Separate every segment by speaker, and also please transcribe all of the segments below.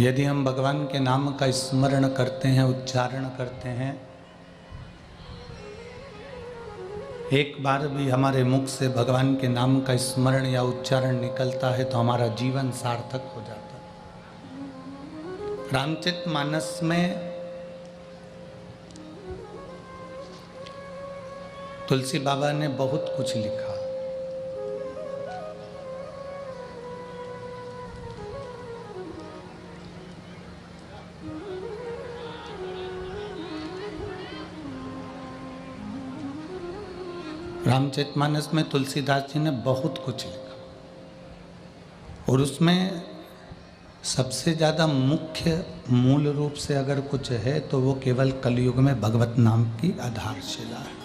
Speaker 1: यदि हम भगवान के नाम का स्मरण करते हैं, उच्चारण करते हैं, एक बार भी हमारे मुख से भगवान के नाम का स्मरण या उच्चारण निकलता है तो हमारा जीवन सार्थक हो जाता है। रामचरितमानस में तुलसी बाबा ने बहुत कुछ लिखा। रामचरितमानस में तुलसीदास जी ने बहुत कुछ लिखा और उसमें सबसे ज़्यादा मुख्य मूल रूप से अगर कुछ है तो वो केवल कलयुग में भगवत नाम की आधारशिला है।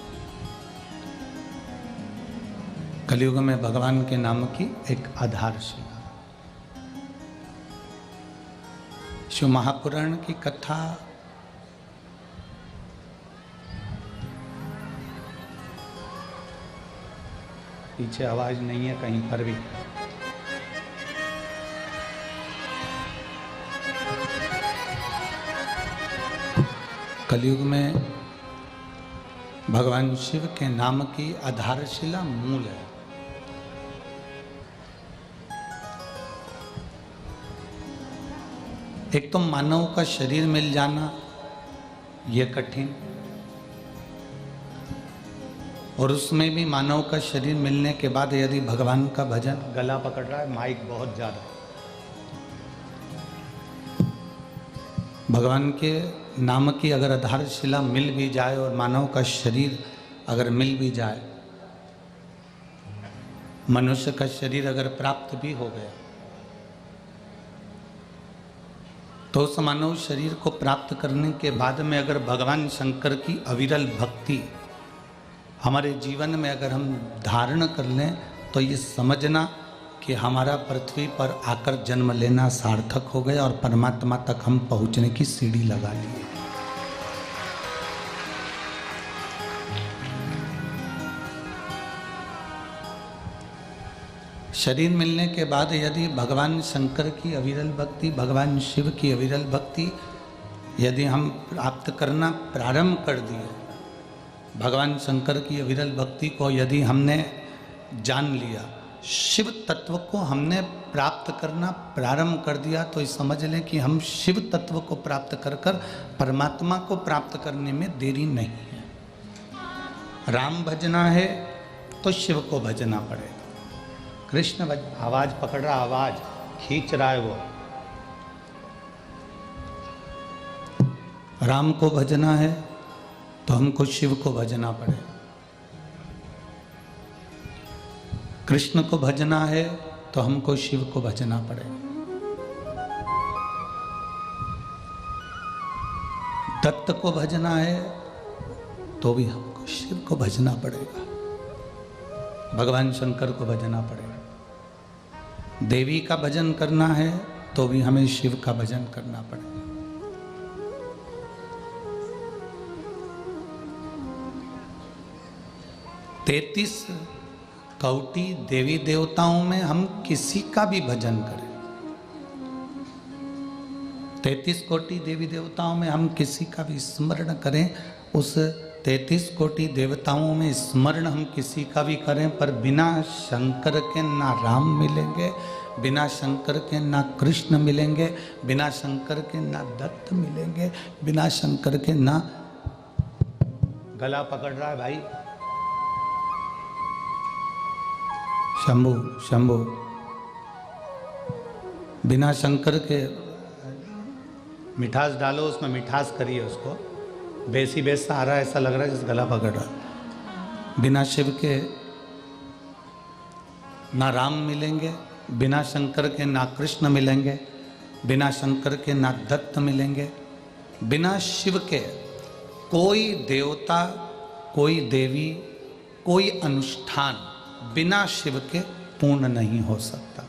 Speaker 1: कलयुग में भगवान के नाम की एक आधारशिला। शिव महापुराण की कथा पीछे आवाज नहीं है कहीं पर भी। कलयुग में भगवान शिव के नाम की आधारशिला मूल है। एक तो मानव का शरीर मिल जाना ये कठिन, और उसमें भी मानव का शरीर मिलने के बाद यदि भगवान का भजन, गला पकड़ रहा है माइक बहुत ज़्यादा, भगवान के नाम की अगर आधारशिला मिल भी जाए और मानव का शरीर अगर मिल भी जाए, मनुष्य का शरीर अगर प्राप्त भी हो गया तो उस मानव शरीर को प्राप्त करने के बाद में अगर भगवान शंकर की अविरल भक्ति हमारे जीवन में अगर हम धारण कर लें तो ये समझना कि हमारा पृथ्वी पर आकर जन्म लेना सार्थक हो गया और परमात्मा तक हम पहुंचने की सीढ़ी लगा ली। शरीर मिलने के बाद यदि भगवान शंकर की अविरल भक्ति, भगवान शिव की अविरल भक्ति यदि हम प्राप्त करना प्रारंभ कर दिए, भगवान शंकर की अविरल भक्ति को यदि हमने जान लिया, शिव तत्व को हमने प्राप्त करना प्रारंभ कर दिया, तो ये समझ लें कि हम शिव तत्व को प्राप्त कर कर परमात्मा को प्राप्त करने में देरी नहीं है। राम भजना है तो शिव को भजना पड़ेगा। कृष्ण आवाज पकड़ रहा, आवाज खींच रहा है वो, राम को भजना है तो हमको शिव को भजना पड़ेगा। कृष्ण को भजना है तो हमको शिव को भजना पड़ेगा। दत्त को भजना है तो भी हमको शिव को भजना पड़ेगा, भगवान शंकर को भजना पड़ेगा। देवी का भजन करना है तो भी हमें शिव का भजन करना पड़ेगा। तैतीस कौटि देवी देवताओं में हम किसी का भी भजन करें, 33 कोटि देवी देवताओं में हम किसी का भी स्मरण करें, उस 33 कोटि देवताओं में स्मरण हम किसी का भी करें, पर बिना शंकर के ना राम मिलेंगे, बिना शंकर के ना कृष्ण मिलेंगे, बिना शंकर के ना दत्त मिलेंगे, बिना शंकर के ना, गला पकड़ रहा है भाई शंभू शंभू, बिना शंकर के, मिठास डालो उसमें, मिठास करिए उसको, बेसी बेस आ रहा है, ऐसा लग रहा है जैसे गला पकड़ रहा है। बिना शिव के ना राम मिलेंगे, बिना शंकर के ना कृष्ण मिलेंगे, बिना शंकर के ना दत्त मिलेंगे, बिना शिव के कोई देवता, कोई देवी, कोई अनुष्ठान बिना शिव के पूर्ण नहीं हो सकता।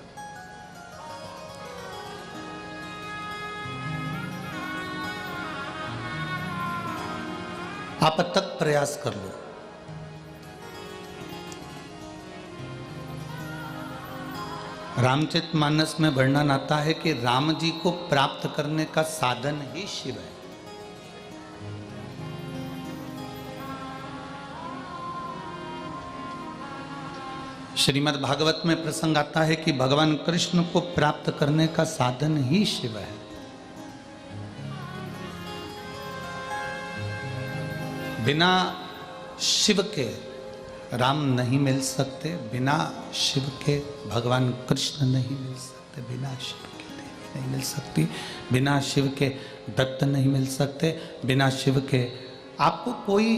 Speaker 1: आप तक प्रयास कर लो। रामचरितमानस में वर्णन आता है कि राम जी को प्राप्त करने का साधन ही शिव है। श्रीमद् भागवत में प्रसंग आता है कि भगवान कृष्ण को प्राप्त करने का साधन ही शिव है। बिना शिव के राम नहीं मिल सकते, बिना शिव के भगवान कृष्ण नहीं मिल सकते, बिना शिव के देवी नहीं मिल सकती, बिना शिव के दत्त नहीं मिल सकते, बिना शिव के आपको कोई,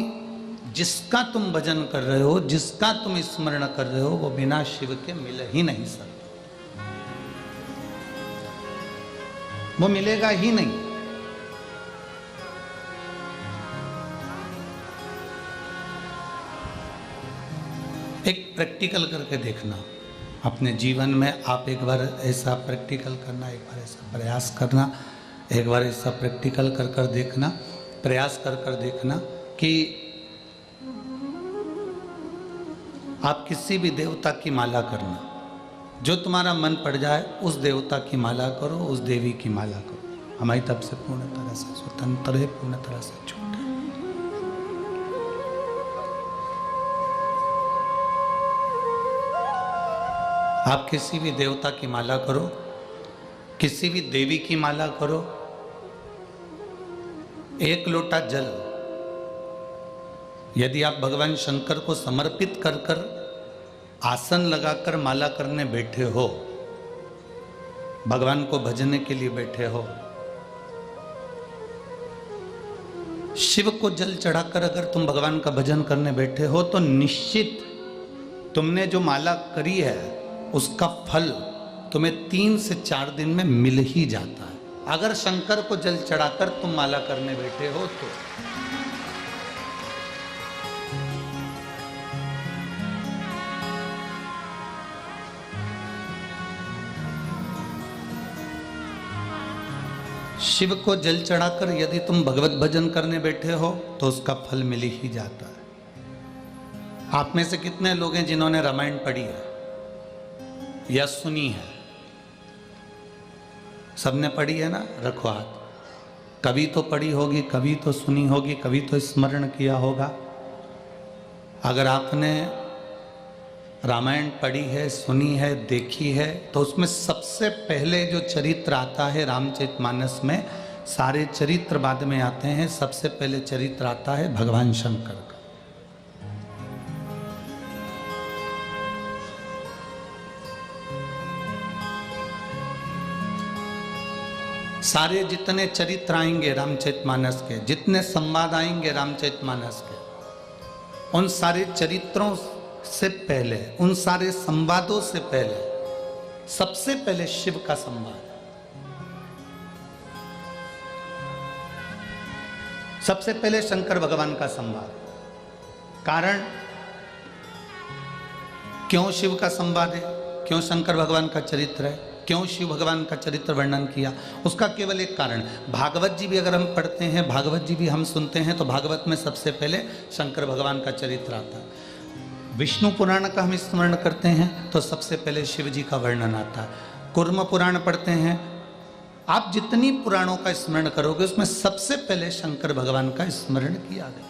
Speaker 1: जिसका तुम भजन कर रहे हो, जिसका तुम स्मरण कर रहे हो, वो बिना शिव के मिल ही नहीं सकता, वो मिलेगा ही नहीं। एक प्रैक्टिकल करके देखना अपने जीवन में, आप एक बार ऐसा प्रैक्टिकल करना, एक बार ऐसा प्रयास करना, एक बार ऐसा प्रैक्टिकल कर कर देखना, प्रयास कर कर देखना कि आप किसी भी देवता की माला करना, जो तुम्हारा मन पड़ जाए उस देवता की माला करो, उस देवी की माला करो। हमारी तरफ से पूर्ण तरह से स्वतंत्र है, पूर्ण तरह से छूट है। आप किसी भी देवता की माला करो, किसी भी देवी की माला करो, एक लोटा जल यदि आप भगवान शंकर को समर्पित कर कर आसन लगाकर माला करने बैठे हो, भगवान को भजने के लिए बैठे हो, शिव को जल चढ़ाकर अगर तुम भगवान का भजन करने बैठे हो, तो निश्चित तुमने जो माला करी है उसका फल तुम्हें 3 से 4 दिन में मिल ही जाता है। अगर शंकर को जल चढ़ाकर तुम माला करने बैठे हो तो शिव को जल चढ़ाकर यदि तुम भगवत भजन करने बैठे हो तो उसका फल मिल ही जाता है। आप में से कितने लोग हैं जिन्होंने रामायण पढ़ी है या सुनी है? सबने पढ़ी है ना? रखो हाथ। कभी तो पढ़ी होगी, कभी तो सुनी होगी, कभी तो स्मरण किया होगा। अगर आपने रामायण पढ़ी है, सुनी है, देखी है, तो उसमें सबसे पहले जो चरित्र आता है रामचरितमानस में, सारे चरित्र बाद में आते हैं, सबसे पहले चरित्र आता है भगवान शंकर का। सारे जितने चरित्र आएंगे रामचरितमानस के, जितने संवाद आएंगे रामचरितमानस के, उन सारे चरित्रों से पहले, उन सारे संवादों से पहले सबसे पहले शिव का संवाद है। सबसे पहले शंकर भगवान का संवाद। कारण क्यों शिव का संवाद है, क्यों शंकर भगवान का चरित्र है, क्यों शिव भगवान का चरित्र वर्णन किया, उसका केवल एक कारण, भागवत जी भी अगर हम पढ़ते हैं, भागवत जी भी हम सुनते हैं, तो भागवत में सबसे पहले शंकर भगवान का चरित्र आता है। विष्णु पुराण का हम स्मरण करते हैं तो सबसे पहले शिव जी का वर्णन आता है। कूर्म पुराण पढ़ते हैं, आप जितनी पुराणों का स्मरण करोगे उसमें सबसे पहले शंकर भगवान का स्मरण किया गया।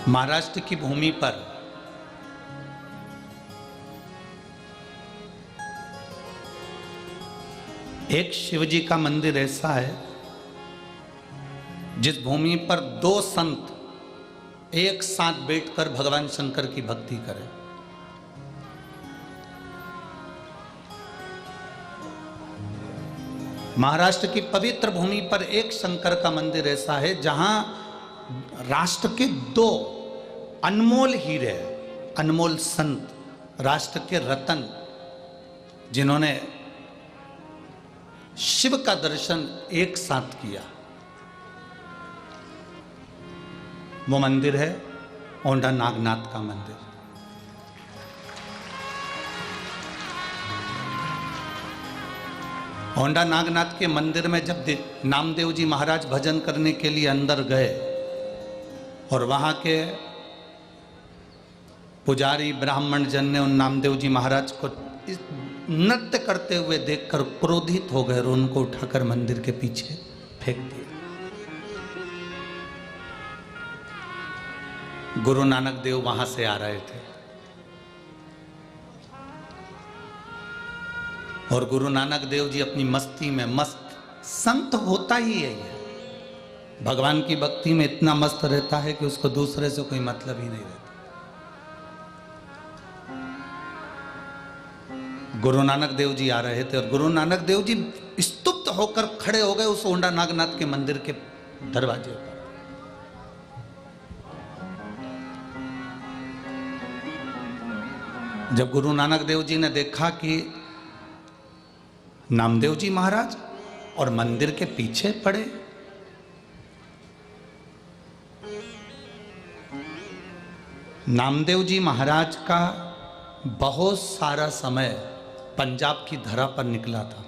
Speaker 1: महाराष्ट्र की भूमि पर एक शिवजी का मंदिर ऐसा है जिस भूमि पर 2 संत एक साथ बैठकर भगवान शंकर की भक्ति करें। महाराष्ट्र की पवित्र भूमि पर एक शंकर का मंदिर ऐसा है जहां राष्ट्र के 2 अनमोल हीरे, अनमोल संत, राष्ट्र के रतन, जिन्होंने शिव का दर्शन एक साथ किया, वो मंदिर है औंढा नागनाथ का मंदिर। औंढा नागनाथ के मंदिर में जब नामदेव जी महाराज भजन करने के लिए अंदर गए और वहां के पुजारी ब्राह्मण जन ने उन नामदेव जी महाराज को नृत्य करते हुए देखकर क्रोधित हो गए और उनको उठाकर मंदिर के पीछे फेंक दिया। गुरु नानक देव वहां से आ रहे थे और गुरु नानक देव जी अपनी मस्ती में मस्त, संत होता ही है ये, भगवान की भक्ति में इतना मस्त रहता है कि उसको दूसरे से कोई मतलब ही नहीं रहता। गुरु नानक देव जी आ रहे थे और गुरु नानक देव जी स्तुप्त होकर खड़े हो गए उस औंढा नागनाथ के मंदिर के दरवाजे पर। जब गुरु नानक देव जी ने देखा कि नामदेव जी महाराज और मंदिर के पीछे पड़े, नामदेव जी महाराज का बहुत सारा समय पंजाब की धरा पर निकला था।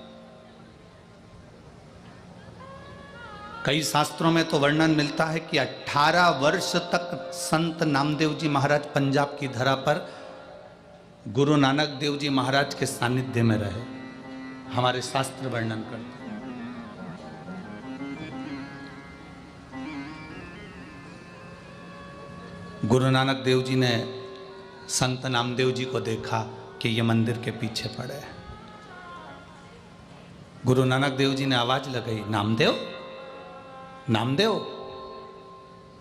Speaker 1: कई शास्त्रों में तो वर्णन मिलता है कि 18 वर्ष तक संत नामदेव जी महाराज पंजाब की धरा पर गुरु नानक देव जी महाराज के सानिध्य में रहे। हमारे शास्त्र वर्णन करते हैं। गुरु नानक देव जी ने संत नामदेव जी को देखा कि ये मंदिर के पीछे पड़े हैं। गुरु नानक देव जी ने आवाज लगाई, नामदेव नामदेव।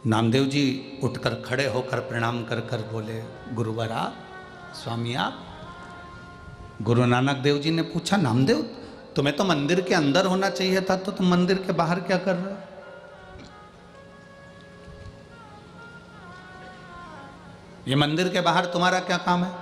Speaker 1: नामदेव जी उठकर खड़े होकर प्रणाम कर कर बोले, गुरुवर आप, स्वामी आप। गुरु नानक देव जी ने पूछा, नामदेव तुम्हें तो मंदिर के अंदर होना चाहिए था, तो तुम मंदिर के बाहर क्या कर रहे हो? ये मंदिर के बाहर तुम्हारा क्या काम है?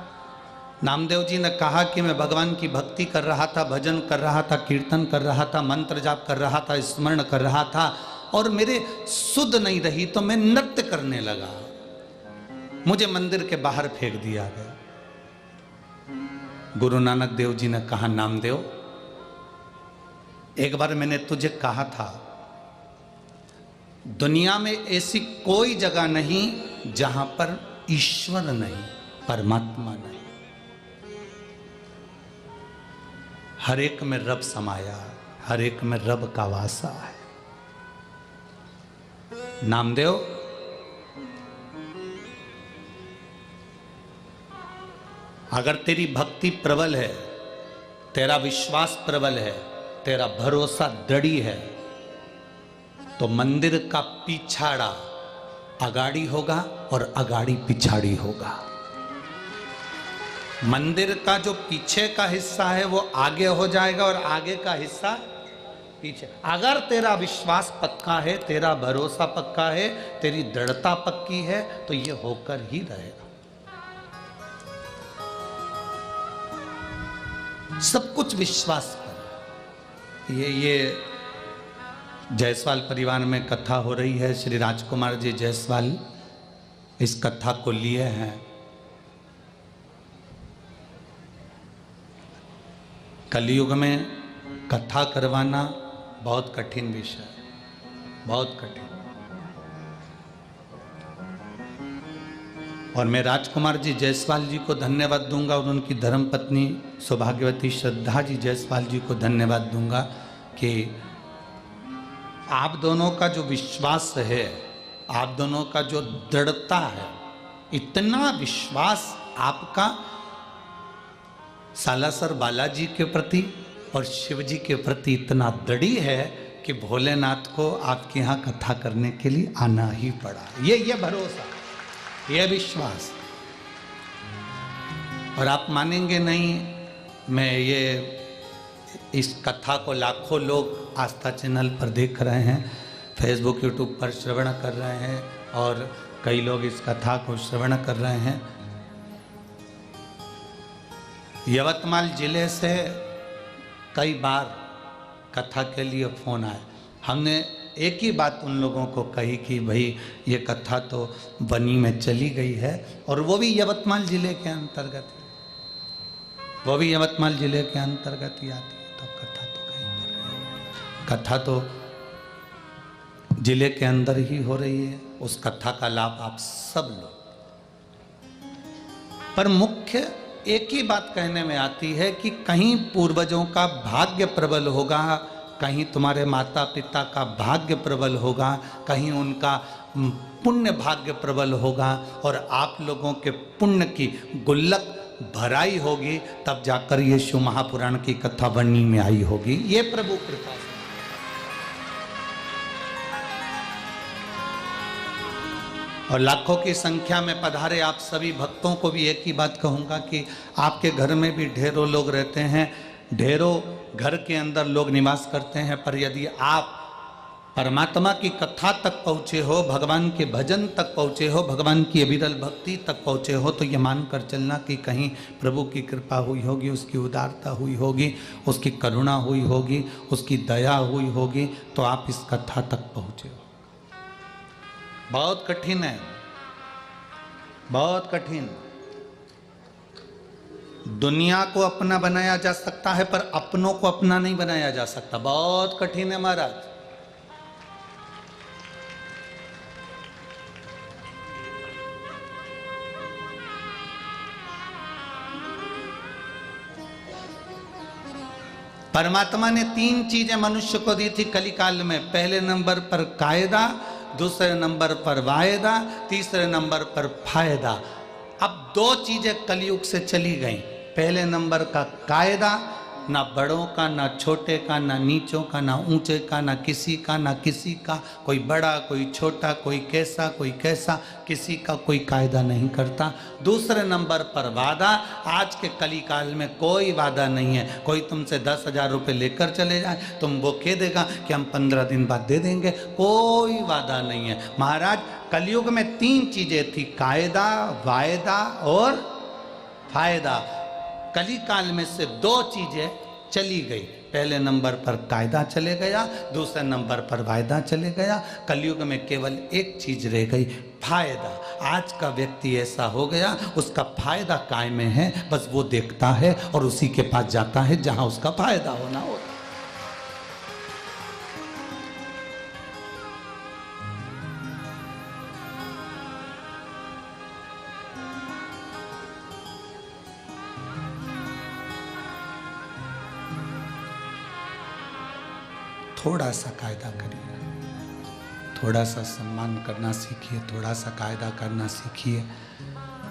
Speaker 1: नामदेव जी ने कहा कि मैं भगवान की भक्ति कर रहा था, भजन कर रहा था, कीर्तन कर रहा था, मंत्र जाप कर रहा था, स्मरण कर रहा था और मेरे सुध नहीं रही तो मैं नृत्य करने लगा, मुझे मंदिर के बाहर फेंक दिया गया। गुरु नानक देव जी ने कहा, नामदेव एक बार मैंने तुझे कहा था, दुनिया में ऐसी कोई जगह नहीं जहां पर ईश्वर नहीं, परमात्मा नहीं। हर एक में रब समाया, हर एक में रब का वासा है। नामदेव अगर तेरी भक्ति प्रबल है, तेरा विश्वास प्रबल है, तेरा भरोसा दृढ़ है, तो मंदिर का पिछाड़ा अगाड़ी होगा और अगाड़ी पिछाड़ी होगा। मंदिर का जो पीछे का हिस्सा है वो आगे हो जाएगा और आगे का हिस्सा पीछे। अगर तेरा विश्वास पक्का है, तेरा भरोसा पक्का है, तेरी दृढ़ता पक्की है, तो ये होकर ही रहेगा। सब कुछ विश्वास कर। ये जायसवाल परिवार में कथा हो रही है। श्री राजकुमार जी जायसवाल इस कथा को लिए हैं। कलयुग में कथा करवाना बहुत कठिन विषय है, बहुत कठिन। और मैं राजकुमार जी जायसवाल जी को धन्यवाद दूंगा और उनकी धर्मपत्नी सौभाग्यवती श्रद्धा जी जायसवाल जी को धन्यवाद दूंगा कि आप दोनों का जो विश्वास है, आप दोनों का जो दृढ़ता है, इतना विश्वास आपका सालासर बालाजी के प्रति और शिव जी के प्रति इतना दृढ़ है कि भोलेनाथ को आपके यहाँ कथा करने के लिए आना ही पड़ा। ये भरोसा, ये विश्वास। और आप मानेंगे नहीं, मैं ये इस कथा को लाखों लोग आस्था चैनल पर देख रहे हैं, फेसबुक यूट्यूब पर श्रवण कर रहे हैं और कई लोग इस कथा को श्रवण कर रहे हैं। यवतमाल जिले से कई बार कथा के लिए फ़ोन आए। हमने एक ही बात उन लोगों को कही कि भाई ये कथा तो बनी में चली गई है, और वो भी यवतमाल जिले के अंतर्गत, वो भी यवतमाल जिले के अंतर्गत ही आती है। तो कथा तो कहीं पर है, कथा तो जिले के अंदर ही हो रही है, उस कथा का लाभ आप सब लो। पर मुख्य एक ही बात कहने में आती है कि कहीं पूर्वजों का भाग्य प्रबल होगा, कहीं तुम्हारे माता पिता का भाग्य प्रबल होगा, कहीं उनका पुण्य भाग्य प्रबल होगा, और आप लोगों के पुण्य की गुल्लक भराई होगी, तब जाकर ये शिव महापुराण की कथा बनने में आई होगी। ये प्रभु कृपा से। और लाखों की संख्या में पधारे आप सभी भक्तों को भी एक ही बात कहूँगा कि आपके घर में भी ढेरों लोग रहते हैं, ढेरों घर के अंदर लोग निवास करते हैं, पर यदि आप परमात्मा की कथा तक पहुँचे हो, भगवान के भजन तक पहुँचे हो, भगवान की अविरल भक्ति तक पहुँचे हो, तो ये मानकर चलना कि कहीं प्रभु की कृपा हुई होगी, उसकी उदारता हुई होगी, उसकी करुणा हुई होगी, उसकी दया हुई होगी, तो आप इस कथा तक पहुँचे हो। बहुत कठिन है, बहुत कठिन। दुनिया को अपना बनाया जा सकता है, पर अपनों को अपना नहीं बनाया जा सकता। बहुत कठिन है महाराज। परमात्मा ने 3 चीजें मनुष्य को दी थी कलिकाल में। पहले नंबर पर कायदा, दूसरे नंबर पर वायदा, तीसरे नंबर पर फायदा। अब 2 चीजें कलयुग से चली गई। पहले नंबर का कायदा, ना बड़ों का, ना छोटे का, ना नीचों का, ना ऊंचे का, ना किसी का, ना किसी का, कोई बड़ा कोई छोटा, कोई कैसा, किसी का कोई कायदा नहीं करता। दूसरे नंबर पर वादा। आज के कलिकाल में कोई वादा नहीं है। कोई तुमसे 10,000 रुपये लेकर चले जाए, तुम वो कह देगा कि हम 15 दिन बाद दे देंगे, कोई वादा नहीं है। महाराज कलयुग में 3 चीजें थी, कायदा, वायदा और फायदा। कलिकाल में से 2 चीजें चली गई। पहले नंबर पर कायदा चले गया, दूसरे नंबर पर वायदा चले गया। कलयुग में केवल एक चीज रह गई, फायदा। आज का व्यक्ति ऐसा हो गया, उसका फायदा काय में है, बस वो देखता है और उसी के पास जाता है जहां उसका फायदा होना होता। थोड़ा सा कायदा करिए, थोड़ा सा सम्मान करना सीखिए, थोड़ा सा कायदा करना सीखिए,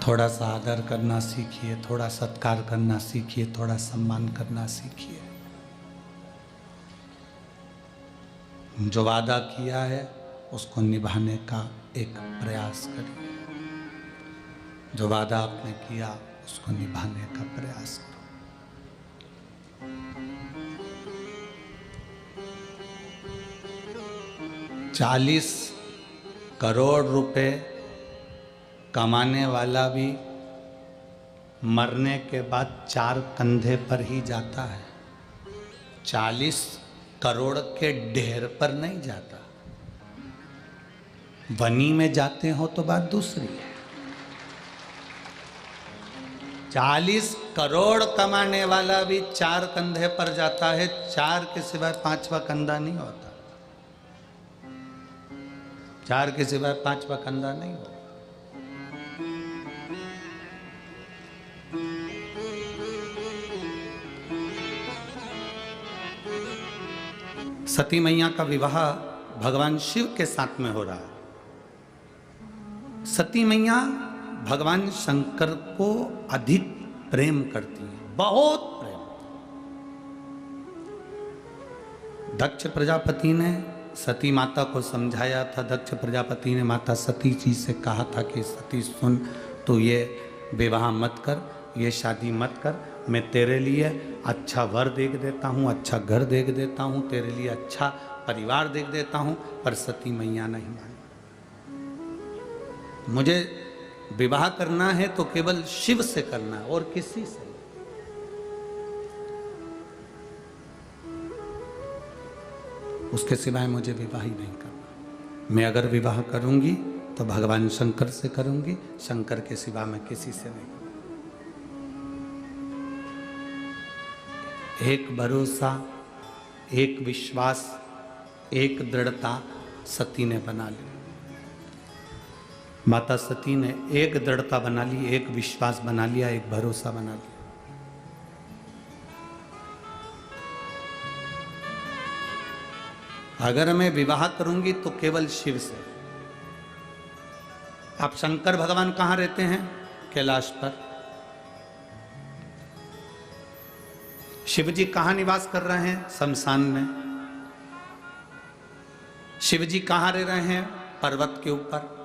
Speaker 1: थोड़ा सा आदर करना सीखिए, थोड़ा सत्कार करना सीखिए, थोड़ा सम्मान करना सीखिए। जो वादा किया है उसको निभाने का एक प्रयास करिए। जो वादा आपने किया उसको निभाने का प्रयास करो। 40 करोड़ रुपए कमाने वाला भी मरने के बाद 4 कंधे पर ही जाता है, 40 करोड़ के ढेर पर नहीं जाता। वनी में जाते हो तो बात दूसरी है। 40 करोड़ कमाने वाला भी 4 कंधे पर जाता है, 4 के सिवाय 5वां कंधा नहीं होता। 4 के सिवाय 5वां कंधा नहीं होता। सती मैया का विवाह भगवान शिव के साथ में हो रहा है। सती मैया भगवान शंकर को अधिक प्रेम करती है, बहुत प्रेम। दक्ष प्रजापति ने सती माता को समझाया था। दक्ष प्रजापति ने माता सती जी से कहा था कि सती सुन, तो ये विवाह मत कर, ये शादी मत कर, मैं तेरे लिए अच्छा वर देख देता हूँ, अच्छा घर देख देता हूँ, तेरे लिए अच्छा परिवार देख देता हूँ। पर सती मैया नहीं मानी। मुझे विवाह करना है तो केवल शिव से करना है और किसी से। उसके सिवाय मुझे विवाह ही नहीं करना। मैं अगर विवाह करूंगी तो भगवान शंकर से करूंगी, शंकर के सिवा मैं किसी से नहीं करूंगी। एक भरोसा, एक विश्वास, एक दृढ़ता सती ने बना ली। माता सती ने एक दृढ़ता बना ली, एक विश्वास बना लिया, एक भरोसा बना लिया। अगर मैं विवाह करूंगी तो केवल शिव से। आप शंकर भगवान कहां रहते हैं? कैलाश पर। शिव जी कहां निवास कर रहे हैं? शमशान में। शिव जी कहां रह रहे हैं? पर्वत के ऊपर।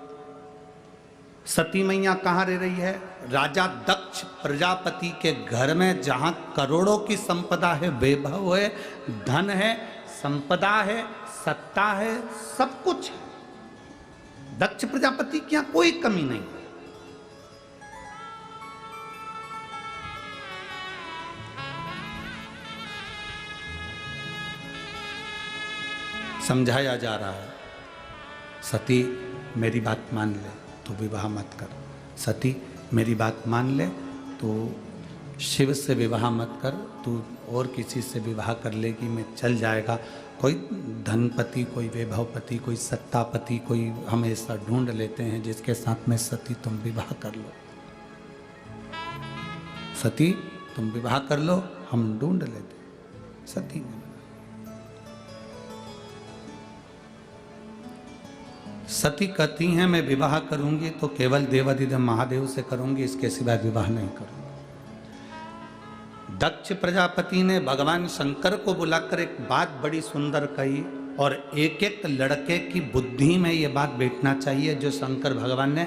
Speaker 1: सती मैया कहां रह रही है? राजा दक्ष प्रजापति के घर में, जहां करोड़ों की संपदा है, वैभव है, धन है, संपदा है, सत्ता है, सब कुछ है। दक्ष प्रजापति की यहां कोई कमी नहीं। समझाया जा रहा है, सती मेरी बात मान ले तो विवाह मत कर। सती मेरी बात मान ले तो शिव से विवाह मत कर। तू और किसी से विवाह कर लेगी, मैं चल जाएगा। कोई धनपति, कोई वैभवपति, कोई सत्तापति, कोई हम ऐसा ढूंढ लेते हैं जिसके साथ में सती तुम विवाह कर लो। सती तुम विवाह कर लो, हम ढूंढ लेते। सती ने सती कहती हैं मैं विवाह करूंगी तो केवल देवाधिदेव महादेव से करूंगी, इसके सिवाय विवाह नहीं करूंगी। दक्ष प्रजापति ने भगवान शंकर को बुलाकर एक बात बड़ी सुंदर कही, और एक एक लड़के की बुद्धि में ये बात बैठना चाहिए जो शंकर भगवान ने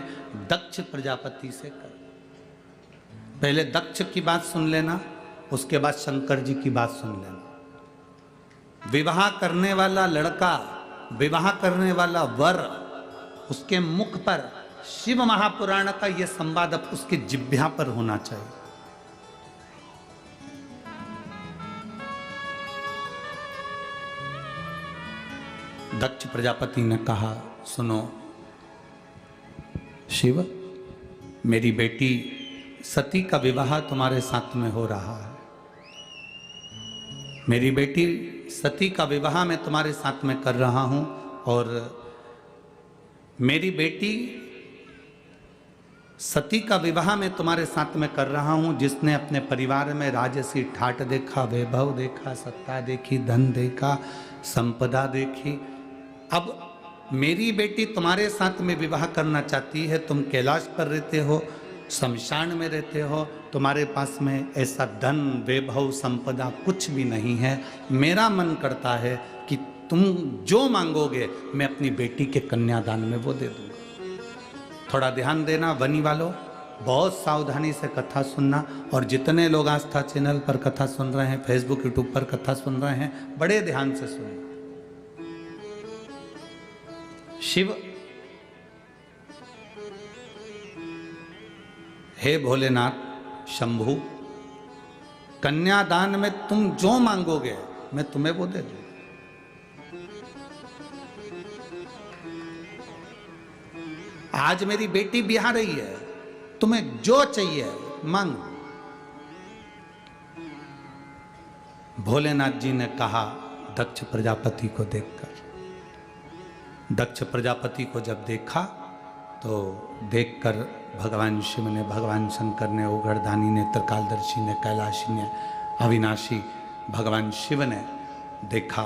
Speaker 1: दक्ष प्रजापति से कही। पहले दक्ष की बात सुन लेना, उसके बाद शंकर जी की बात सुन लेना। विवाह करने वाला लड़का, विवाह करने वाला वर, उसके मुख पर शिव महापुराण का यह संवाद अब उसकी जिह्वा पर होना चाहिए। दक्ष प्रजापति ने कहा, सुनो शिव, मेरी बेटी सती का विवाह तुम्हारे साथ में हो रहा है। मेरी बेटी सती का विवाह मैं तुम्हारे साथ में कर रहा हूं, और मेरी बेटी सती का विवाह मैं तुम्हारे साथ में कर रहा हूं, जिसने अपने परिवार में राजसी ठाट देखा, वैभव देखा, सत्ता देखी, धन देखा, संपदा देखी। अब मेरी बेटी तुम्हारे साथ में विवाह करना चाहती है। तुम कैलाश पर रहते हो, शमशान में रहते हो, तुम्हारे पास में ऐसा धन, वैभव, संपदा कुछ भी नहीं है। मेरा मन करता है कि तुम जो मांगोगे मैं अपनी बेटी के कन्यादान में वो दे दूंगा। थोड़ा ध्यान देना वनी वालों, बहुत सावधानी से कथा सुनना। और जितने लोग आस्था चैनल पर कथा सुन रहे हैं, फेसबुक यूट्यूब पर कथा सुन रहे हैं, बड़े ध्यान से सुनना। शिव, हे भोलेनाथ शंभु, कन्यादान में तुम जो मांगोगे मैं तुम्हें वो दे दूंगा। आज मेरी बेटी बिहार रही है, तुम्हें जो चाहिए मांगो। भोलेनाथ जी ने कहा दक्ष प्रजापति को देखकर। दक्ष प्रजापति को जब देखा तो देखकर भगवान शिव ने, भगवान शंकर ने, ओघड़दानी ने, त्रिकालदर्शी ने, कैलाशी ने, अविनाशी भगवान शिव ने देखा।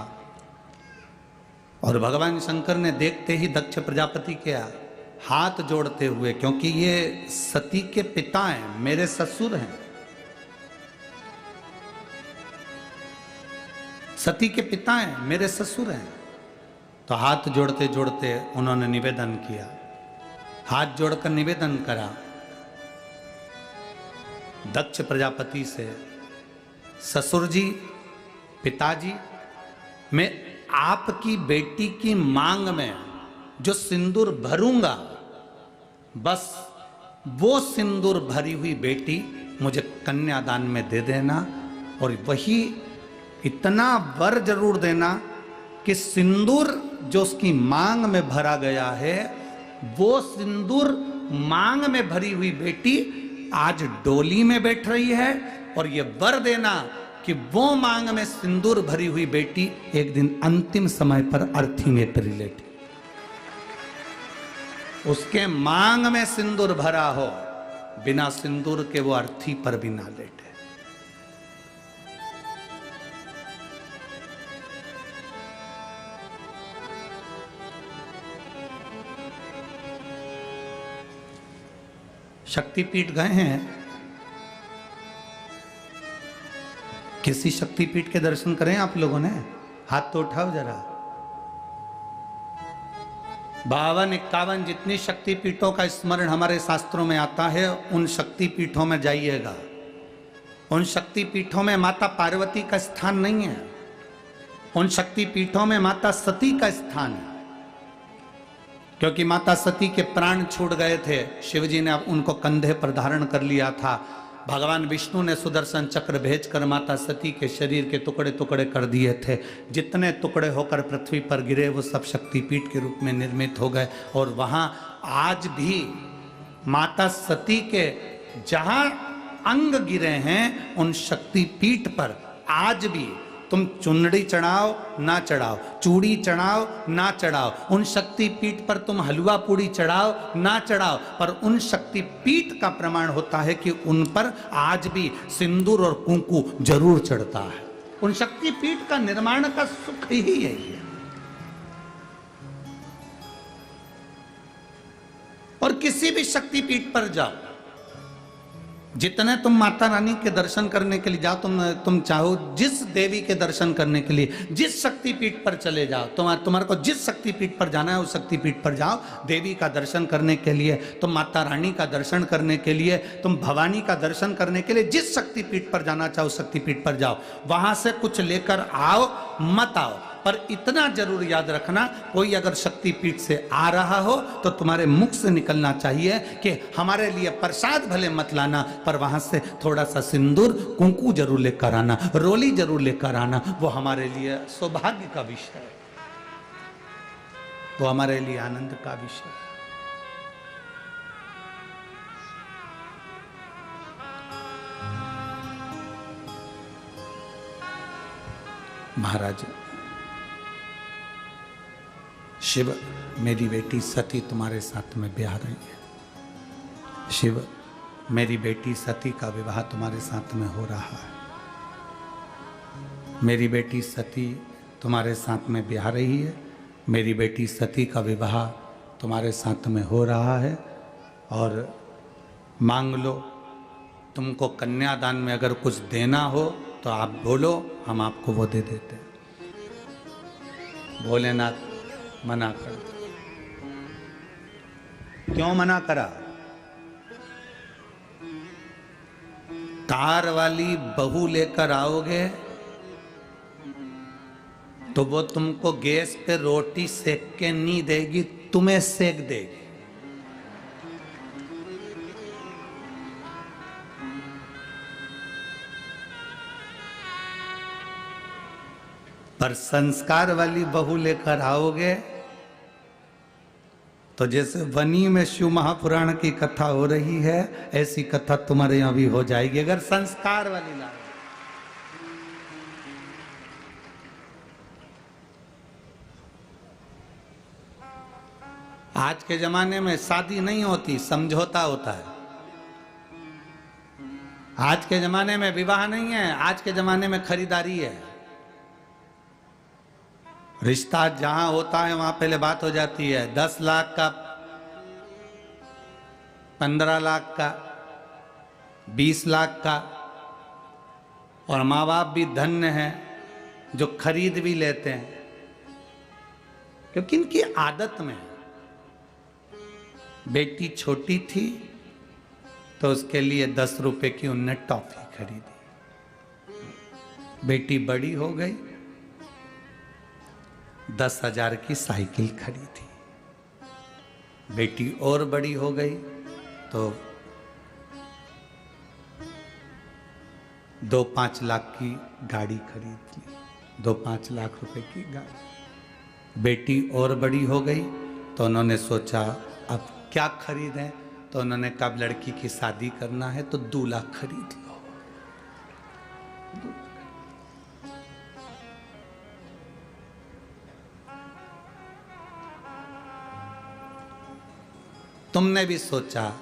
Speaker 1: और भगवान शंकर ने देखते ही दक्ष प्रजापति के हाथ जोड़ते हुए, क्योंकि ये सती के पिता हैं, मेरे ससुर हैं, सती के पिता हैं, मेरे ससुर हैं, तो हाथ जोड़ते जोड़ते उन्होंने निवेदन किया। हाथ जोड़कर निवेदन करा दक्ष प्रजापति से, ससुर जी, पिताजी, मैं आपकी बेटी की मांग में जो सिंदूर भरूंगा, बस वो सिंदूर भरी हुई बेटी मुझे कन्यादान में दे देना, और वही इतना वर जरूर देना कि सिंदूर जो उसकी मांग में भरा गया है, वो सिंदूर मांग में भरी हुई बेटी आज डोली में बैठ रही है, और ये वर देना कि वो मांग में सिंदूर भरी हुई बेटी एक दिन अंतिम समय पर अर्थी में परिलेटी, उसके मांग में सिंदूर भरा हो, बिना सिंदूर के वो अर्थी पर भी ना लेटे। शक्तिपीठ गए हैं? किसी शक्तिपीठ के दर्शन करें आप लोगों ने? हाथ तो उठाओ जरा। 52-51 जितनी शक्तिपीठों का स्मरण हमारे शास्त्रों में आता है, उन शक्तिपीठों में जाइएगा। उन शक्तिपीठों में माता पार्वती का स्थान नहीं है, उन शक्तिपीठों में माता सती का स्थान है, क्योंकि माता सती के प्राण छूट गए थे, शिवजी ने उनको कंधे पर धारण कर लिया था। भगवान विष्णु ने सुदर्शन चक्र भेजकर माता सती के शरीर के टुकड़े टुकड़े कर दिए थे। जितने टुकड़े होकर पृथ्वी पर गिरे वो सब शक्तिपीठ के रूप में निर्मित हो गए। और वहाँ आज भी माता सती के जहाँ अंग गिरे हैं, उन शक्तिपीठ पर आज भी तुम चुनड़ी चढ़ाओ ना चढ़ाओ, चूड़ी चढ़ाओ ना चढ़ाओ, उन शक्तिपीठ पर तुम हलवा पूड़ी चढ़ाओ ना चढ़ाओ, पर उन शक्तिपीठ का प्रमाण होता है कि उन पर आज भी सिंदूर और कुंकू जरूर चढ़ता है। उन शक्तिपीठ का निर्माण का सुख ही यही है। और किसी भी शक्तिपीठ पर जाओ, जितने तुम माता रानी के दर्शन करने के लिए जाओ, तुम चाहो जिस देवी के दर्शन करने के लिए जिस शक्तिपीठ पर चले जाओ, तुम्हारे को जिस शक्तिपीठ पर जाना है उस शक्तिपीठ पर जाओ। देवी का दर्शन करने के लिए, तुम माता रानी का दर्शन करने के लिए, तुम भवानी का दर्शन करने के लिए जिस शक्तिपीठ पर जाना चाहो उस शक्तिपीठ पर जाओ। वहां से कुछ लेकर आओ मत आओ, पर इतना जरूर याद रखना, कोई अगर शक्तिपीठ से आ रहा हो तो तुम्हारे मुख से निकलना चाहिए कि हमारे लिए प्रसाद भले मत लाना, पर वहां से थोड़ा सा सिंदूर कुंकू जरूर लेकर आना, रोली जरूर लेकर आना। वो हमारे लिए सौभाग्य का विषय है, वो हमारे लिए आनंद का विषय है। महाराज, शिव, मेरी बेटी सती तुम्हारे साथ में ब्याह रही है। शिव, मेरी बेटी सती का विवाह तुम्हारे साथ में हो रहा है। मेरी बेटी सती तुम्हारे साथ में ब्याह रही है। मेरी बेटी सती का विवाह तुम्हारे साथ में हो रहा है। और मांग लो, तुमको कन्यादान में अगर कुछ देना हो तो आप बोलो, हम आपको वो दे देते हैं। भोलेनाथ मना कर, क्यों मना करा? तार वाली बहू लेकर आओगे तो वो तुमको गैस पे रोटी सेक के नहीं देगी, तुम्हें सेक देगी। पर संस्कार वाली बहू लेकर आओगे तो जैसे वनी में शिव महापुराण की कथा हो रही है, ऐसी कथा तुम्हारे यहां भी हो जाएगी अगर संस्कार वाली ला। आज के जमाने में शादी नहीं होती, समझौता होता है। आज के जमाने में विवाह नहीं है, आज के जमाने में खरीदारी है। रिश्ता जहां होता है वहां पहले बात हो जाती है 10 लाख का, 15 लाख का, 20 लाख का। और माँ बाप भी धन्य हैं जो खरीद भी लेते हैं, क्योंकि इनकी आदत में है। बेटी छोटी थी तो उसके लिए 10 रुपए की उनने टॉफी खरीदी। बेटी बड़ी हो गई, 10,000 की साइकिल खरीदी। बेटी और बड़ी हो गई तो 2-5 लाख की गाड़ी खरीद ली, 2-5 लाख रुपए की गाड़ी। बेटी और बड़ी हो गई तो उन्होंने सोचा अब क्या खरीदें, तो उन्होंने कहा लड़की की शादी करना है तो दूल्हा खरीद लो। तुमने भी सोचा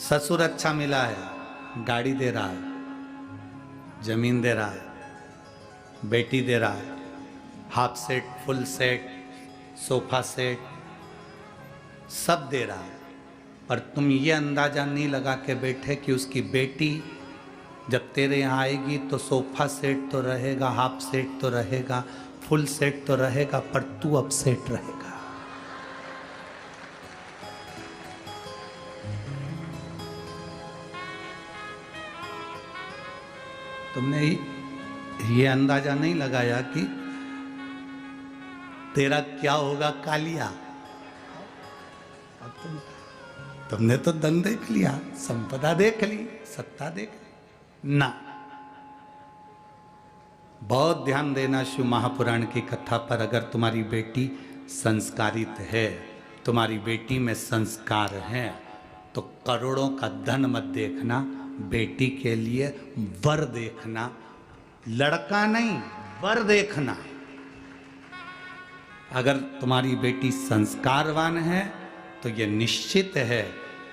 Speaker 1: ससुर अच्छा मिला है, गाड़ी दे रहा है, जमीन दे रहा है, बेटी दे रहा है, half set, full set, sofa set सब दे रहा है, पर तुम ये अंदाजा नहीं लगा के बैठे कि उसकी बेटी जब तेरे यहाँ आएगी तो सोफा सेट तो रहेगा, हाफ सेट तो रहेगा, फुल सेट तो रहेगा, पर तू अपसेट रहेगा। तुमने ये अंदाजा नहीं लगाया कि तेरा क्या होगा कालिया। अब तुमने तो धन देख लिया, संपदा देख ली, सत्ता देख ली ना। बहुत ध्यान देना शिव महापुराण की कथा पर। अगर तुम्हारी बेटी संस्कारित है, तुम्हारी बेटी में संस्कार है, तो करोड़ों का धन मत देखना, बेटी के लिए वर देखना, लड़का नहीं वर देखना। अगर तुम्हारी बेटी संस्कारवान है तो ये निश्चित है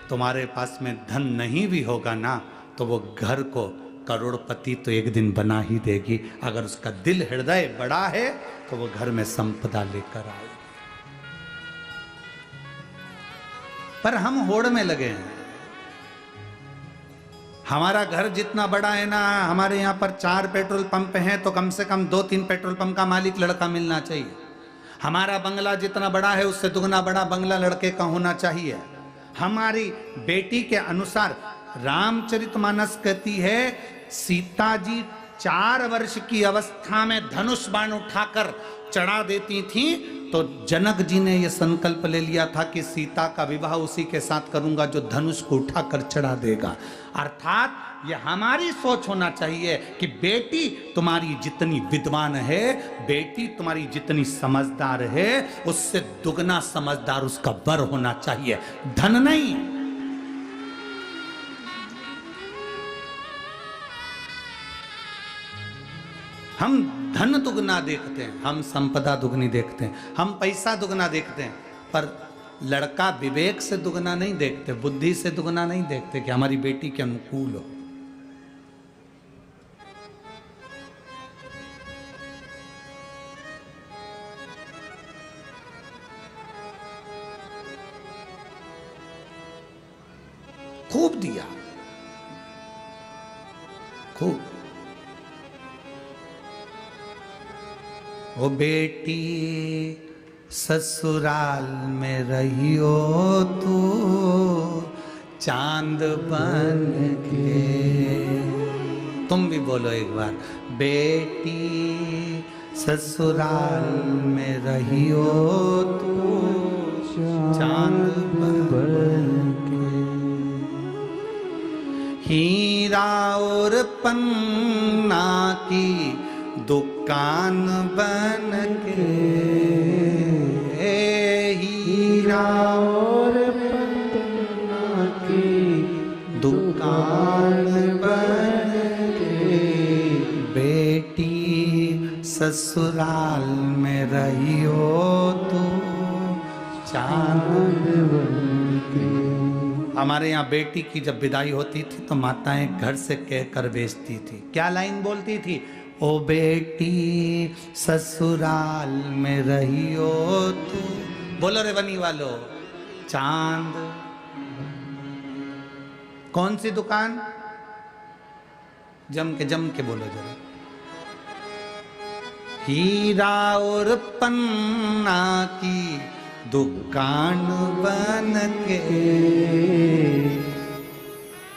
Speaker 1: तुम्हारे पास में धन नहीं भी होगा ना तो वो घर को करोड़पति तो एक दिन बना ही देगी। अगर उसका दिल हृदय बड़ा है तो वो घर में संपदा लेकर आएगी। पर हम होड़ में लगे हैं। हमारा घर जितना बड़ा है ना, हमारे यहाँ पर 4 पेट्रोल पंप हैं तो कम से कम 2-3 पेट्रोल पंप का मालिक लड़का मिलना चाहिए। हमारा बंगला जितना बड़ा है उससे दुगना बड़ा बंगला लड़के का होना चाहिए। हमारी बेटी के अनुसार रामचरितमानस कहती है सीता जी 4 वर्ष की अवस्था में धनुष बाण उठाकर चढ़ा देती थी, तो जनक जी ने यह संकल्प ले लिया था कि सीता का विवाह उसी के साथ करूंगा जो धनुष को उठाकर चढ़ा देगा। अर्थात यह हमारी सोच होना चाहिए कि बेटी तुम्हारी जितनी विद्वान है, बेटी तुम्हारी जितनी समझदार है, उससे दुगना समझदार उसका वर होना चाहिए, धन नहीं। हम धन दुगना देखते हैं, हम संपदा दुगनी देखते हैं, हम पैसा दुगना देखते हैं, पर लड़का विवेक से दुगना नहीं देखते, बुद्धि से दुगना नहीं देखते कि हमारी बेटी के अनुकूल हो। खूब दिया, खूब। ओ बेटी ससुराल में रही हो तू चांद बन के। तुम भी बोलो एक बार, बेटी ससुराल में रही हो तू चांद बन के। हीरा और पन्ना की दुकान बन के, हीरा और पन्ना की दुकान बन के। बेटी ससुराल में रही हो तो चांद बन के। हमारे यहाँ बेटी की जब विदाई होती थी तो माताएं घर से कहकर भेजती थी, क्या लाइन बोलती थी? ओ बेटी ससुराल में रही हो तू, बोलो रे बनी वालो, चांद। कौन सी दुकान? जम के बोलो जरा। हीरा और पन्ना की दुकान बन के,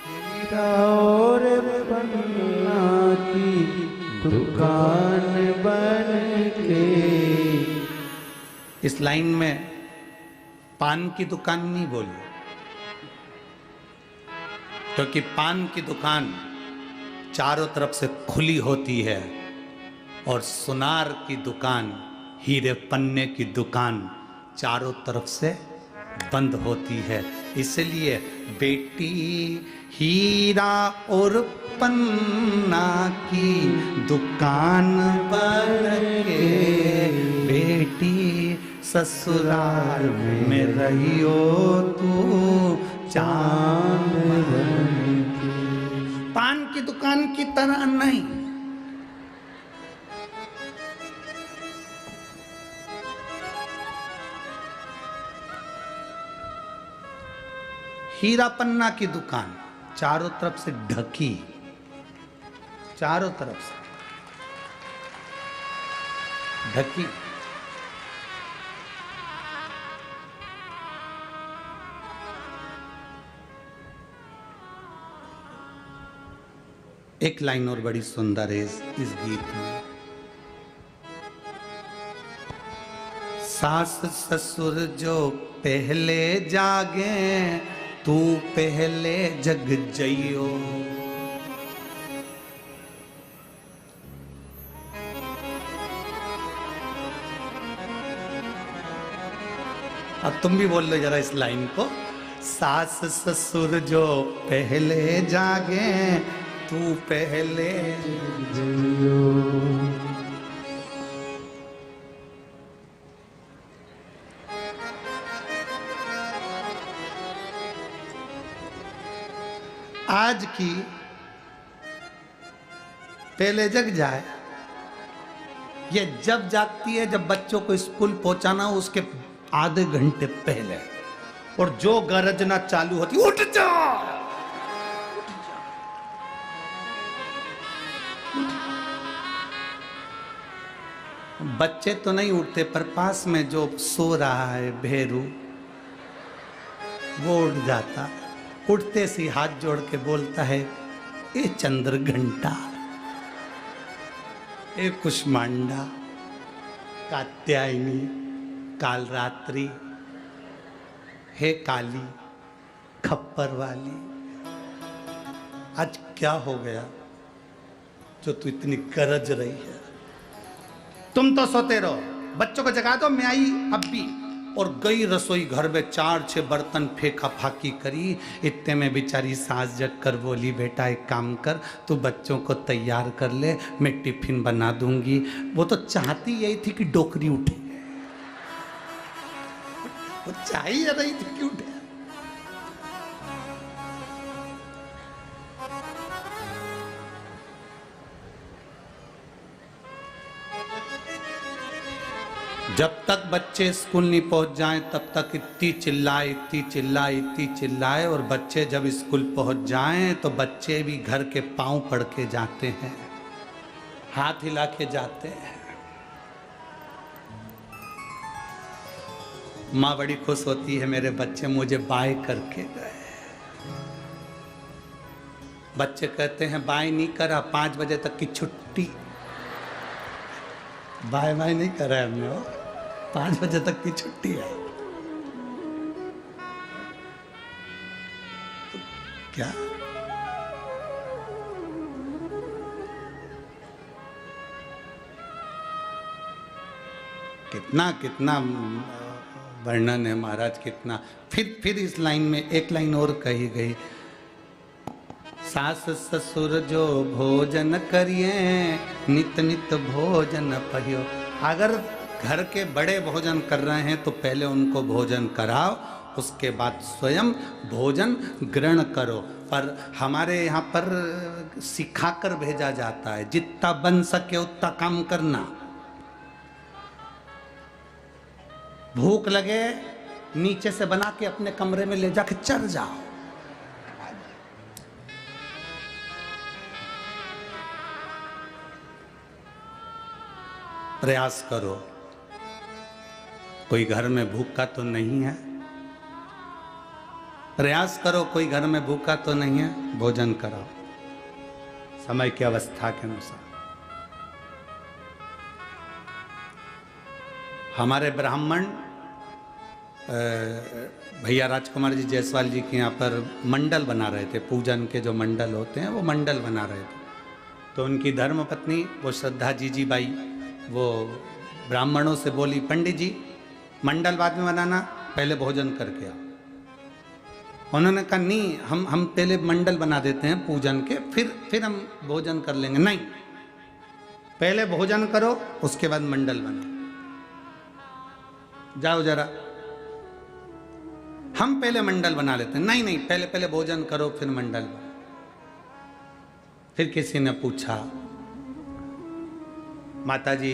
Speaker 1: हीरा और पन्ना की दुकान बन के। इस लाइन में पान की दुकान नहीं बोली, क्योंकि पान की दुकान चारों तरफ से खुली होती है और सुनार की दुकान हीरे पन्ने की दुकान चारों तरफ से बंद होती है। इसलिए बेटी हीरा और पन्ना की दुकान बन के बेटी ससुराल में रहियो तू चांद बन के। पान की दुकान की तरह नहीं। हीरा पन्ना की दुकान चारों तरफ से ढकी, चारों तरफ से ढकी। एक लाइन और बड़ी सुंदर है इस गीत में। सास ससुर जो पहले जागे तू पहले जग जइयो। अब तुम भी बोल लो जरा इस लाइन को। सास ससुर जो पहले जागे तू पहले जग जइयो। आज की पहले जग जाए, ये जब जागती है जब बच्चों को स्कूल पहुंचाना हो उसके आधे घंटे पहले, और जो गरजना चालू होती उठ जा। बच्चे तो नहीं उठते पर पास में जो सो रहा है भेरू वो उठ जाता। उठते सी हाथ जोड़ के बोलता है, ए चंद्र घंटा, ए कुष्मांडा, कात्यायनी, कालरात्रि, हे काली खप्पर वाली, आज क्या हो गया जो तू इतनी गरज रही है? तुम तो सोते रहो, बच्चों को जगा दो। मैं आई अब भी, और गई रसोई घर में 4-6 बर्तन फेंका फाकी करी। इतने में बेचारी सास जग कर बोली, बेटा एक काम कर, तू बच्चों को तैयार कर ले, मैं टिफिन बना दूंगी। वो तो चाहती यही थी कि डोकरी उठे, वो चाहिए रही थी कि उठे। जब तक बच्चे स्कूल नहीं पहुंच जाएं तब तक इतनी चिल्लाए, इतनी चिल्लाए, इतनी चिल्लाए, और बच्चे जब स्कूल पहुंच जाएं तो बच्चे भी घर के पांव पड़ के जाते हैं, हाथ हिला के जाते हैं। माँ बड़ी खुश होती है, मेरे बच्चे मुझे बाय करके गए। बच्चे कहते हैं बाय नहीं करा, 5 बजे तक की छुट्टी। बाय बाय नहीं करा हमने, 5 बजे तक की छुट्टी है। तो क्या कितना कितना वर्णन है महाराज, कितना। फिर इस लाइन में एक लाइन और कही गई, सास ससुर जो भोजन करिए नित नित भोजन पहियो। अगर घर के बड़े भोजन कर रहे हैं तो पहले उनको भोजन कराओ, उसके बाद स्वयं भोजन ग्रहण करो। पर हमारे यहाँ पर सिखाकर भेजा जाता है, जितना बन सके उतना काम करना। भूख लगे नीचे से बना के अपने कमरे में ले जाके चढ़ जाओ। प्रयास करो। कोई घर में भूखा तो नहीं है, प्रयास करो। कोई घर में भूखा तो नहीं है, भोजन कराओ समय की अवस्था के अनुसार। हमारे ब्राह्मण भैया राजकुमार जी जायसवाल जी के यहाँ पर मंडल बना रहे थे, पूजन के जो मंडल होते हैं वो मंडल बना रहे थे। तो उनकी धर्मपत्नी वो श्रद्धा जी बाई वो ब्राह्मणों से बोली, पंडित जी मंडल बाद में बनाना, पहले भोजन करके आओ। उन्होंने कहा नहीं, हम पहले मंडल बना देते हैं पूजन के, फिर हम भोजन कर लेंगे। नहीं, पहले भोजन करो उसके बाद मंडल बनाओ। जाओ जरा, हम पहले मंडल बना लेते हैं। नहीं नहीं, पहले भोजन करो फिर मंडल बनाओ। फिर किसी ने पूछा, माता जी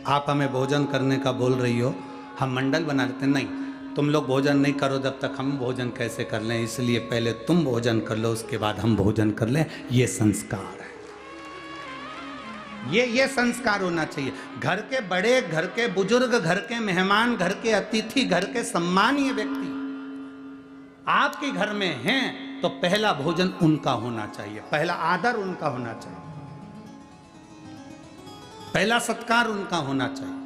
Speaker 1: आप हमें भोजन करने का बोल रही हो, हम मंडल बना लेते हैं। नहीं, तुम लोग भोजन नहीं करो जब तक हम भोजन कैसे कर लें, इसलिए पहले तुम भोजन कर लो उसके बाद हम भोजन कर लें। ये संस्कार है, ये संस्कार होना चाहिए। घर के बड़े, घर के बुजुर्ग, घर के मेहमान, घर के अतिथि, घर के सम्मानीय व्यक्ति आपके घर में हैं तो पहला भोजन उनका होना चाहिए, पहला आदर उनका होना चाहिए, पहला सत्कार उनका होना चाहिए।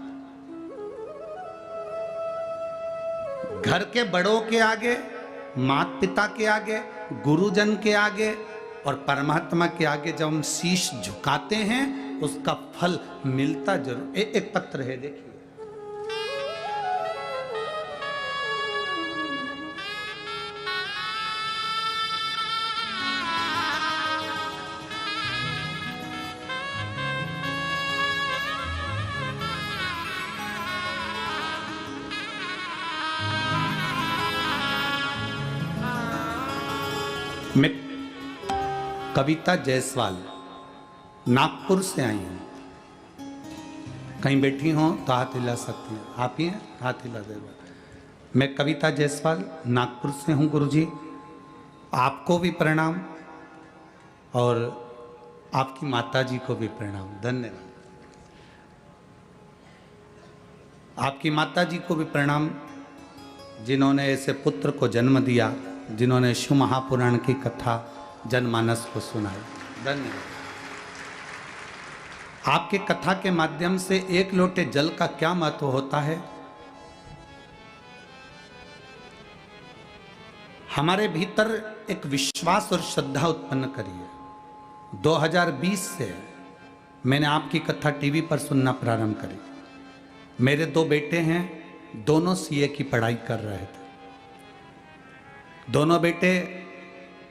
Speaker 1: घर के बड़ों के आगे, माता पिता के आगे, गुरुजन के आगे और परमात्मा के आगे जब हम शीश झुकाते हैं उसका फल मिलता जरूर। एक पत्र है, देखिए। मैं कविता जायसवाल नागपुर से आई हूँ। कहीं बैठी हो तो हाथ हिला सकती हैं। आप ही हैं, हाथ हिला दे। मैं कविता जायसवाल नागपुर से हूँ गुरुजी। आपको भी प्रणाम और आपकी माता जी को भी प्रणाम। धन्यवाद। आपकी माता जी को भी प्रणाम जिन्होंने ऐसे पुत्र को जन्म दिया, जिन्होंने शिव महापुराण की कथा जनमानस को सुनाई। धन्यवाद। आपके कथा के माध्यम से एक लोटे जल का क्या महत्व होता है, हमारे भीतर एक विश्वास और श्रद्धा उत्पन्न करिए। 2020 से मैंने आपकी कथा टीवी पर सुनना प्रारंभ करी। मेरे 2 बेटे हैं, दोनों सीए की पढ़ाई कर रहे थे। दोनों बेटे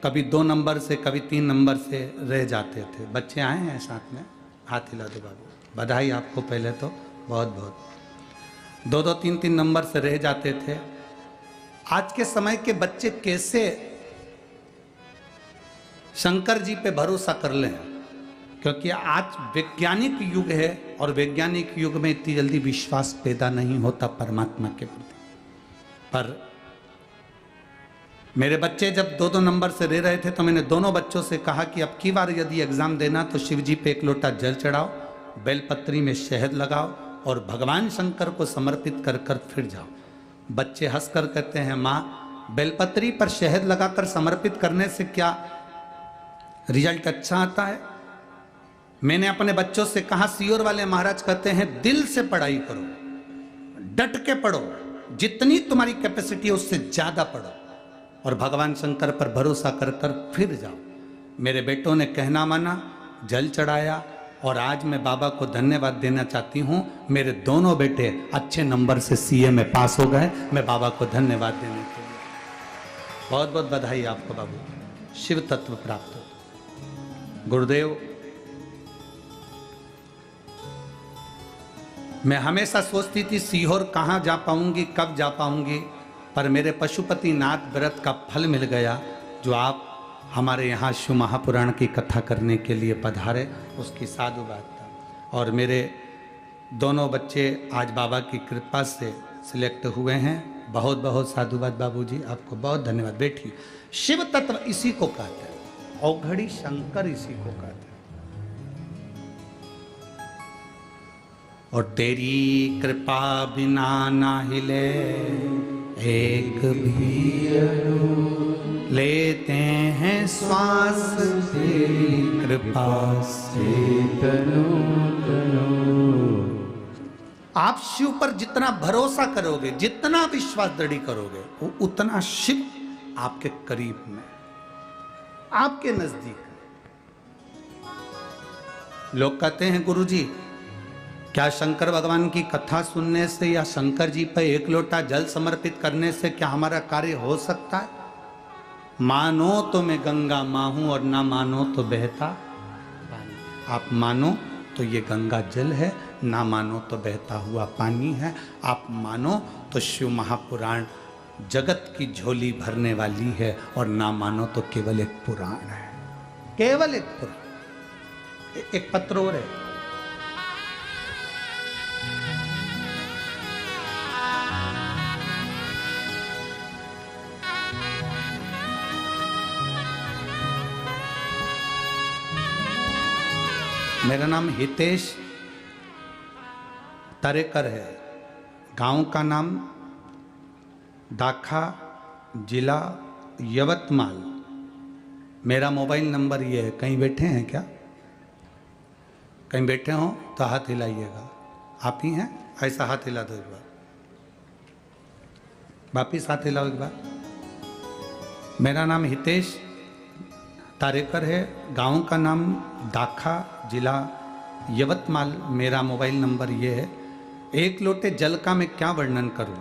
Speaker 1: कभी 2 नंबर से कभी 3 नंबर से रह जाते थे। बच्चे आए हैं साथ में, हाथ हिला दो बाबू। बधाई आपको पहले तो बहुत बहुत। 2-2, 3-3 नंबर से रह जाते थे। आज के समय के बच्चे कैसे शंकर जी पे भरोसा कर लें, क्योंकि आज वैज्ञानिक युग है और वैज्ञानिक युग में इतनी जल्दी विश्वास पैदा नहीं होता परमात्मा के प्रति। पर मेरे बच्चे जब 2-2 नंबर से रह रहे थे तो मैंने दोनों बच्चों से कहा कि अब की बार यदि एग्जाम देना तो शिव जी पे 1 लोटा जल चढ़ाओ, बेलपत्री में शहद लगाओ और भगवान शंकर को समर्पित कर कर फिर जाओ। बच्चे हंसकर कहते हैं, माँ बेलपत्री पर शहद लगाकर समर्पित करने से क्या रिजल्ट अच्छा आता है? मैंने अपने बच्चों से कहा, सियोर वाले महाराज कहते हैं दिल से पढ़ाई करो, डट के पढ़ो, जितनी तुम्हारी कैपेसिटी है उससे ज्यादा पढ़ो और भगवान शंकर पर भरोसा कर कर फिर जाओ। मेरे बेटों ने कहना माना, जल चढ़ाया और आज मैं बाबा को धन्यवाद देना चाहती हूँ। मेरे दोनों बेटे अच्छे नंबर से सीए में पास हो गए। मैं बाबा को धन्यवाद देने के लिए बहुत बहुत बधाई आपको बाबू। शिव तत्व प्राप्त हो। गुरुदेव, मैं हमेशा सोचती थी सीहोर कहाँ जा पाऊंगी, कब जा पाऊंगी, पर मेरे पशुपति नाथ व्रत का फल मिल गया जो आप हमारे यहाँ शिव महापुराण की कथा करने के लिए पधारे, उसकी साधु बात था। और मेरे दोनों बच्चे आज बाबा की कृपा से सिलेक्ट हुए हैं। बहुत बहुत साधुवाद बाबूजी, आपको बहुत धन्यवाद। बैठिए। शिव तत्व इसी को कहते हैं, औघड़ी शंकर इसी को कहते हैं। और तेरी कृपा बिना ना हिले एक भी लेते हैं श्वास, तेरी कृपा से तनु तनु। आप शिव पर जितना भरोसा करोगे, जितना विश्वास दृढ़ करोगे, वो उतना शिव आपके करीब में, आपके नजदीक। लोग कहते हैं गुरुजी क्या शंकर भगवान की कथा सुनने से या शंकर जी पर एक लोटा जल समर्पित करने से क्या हमारा कार्य हो सकता है? मानो तो मैं गंगा माँ हूं और ना मानो तो बहता पानी। आप मानो तो ये गंगा जल है, ना मानो तो बहता हुआ पानी है। आप मानो तो शिव महापुराण जगत की झोली भरने वाली है, और ना मानो तो केवल एक पुराण है, केवल एक पुराण। एक पत्र और है, मेरा नाम हितेश तरेकर है, गांव का नाम दाखा, जिला यवतमाल। मेरा मोबाइल नंबर ये है। कहीं बैठे हैं क्या? कहीं बैठे हो तो हाथ हिलाइएगा। आप ही हैं? ऐसा हाथ हिला दो एक बार, वापिस हाथ हिलाओ एक बार। मेरा नाम हितेश तारेकर है, गांव का नाम दाखा, जिला यवतमाल। मेरा मोबाइल नंबर ये है। एक लोटे जल का मैं क्या वर्णन करूं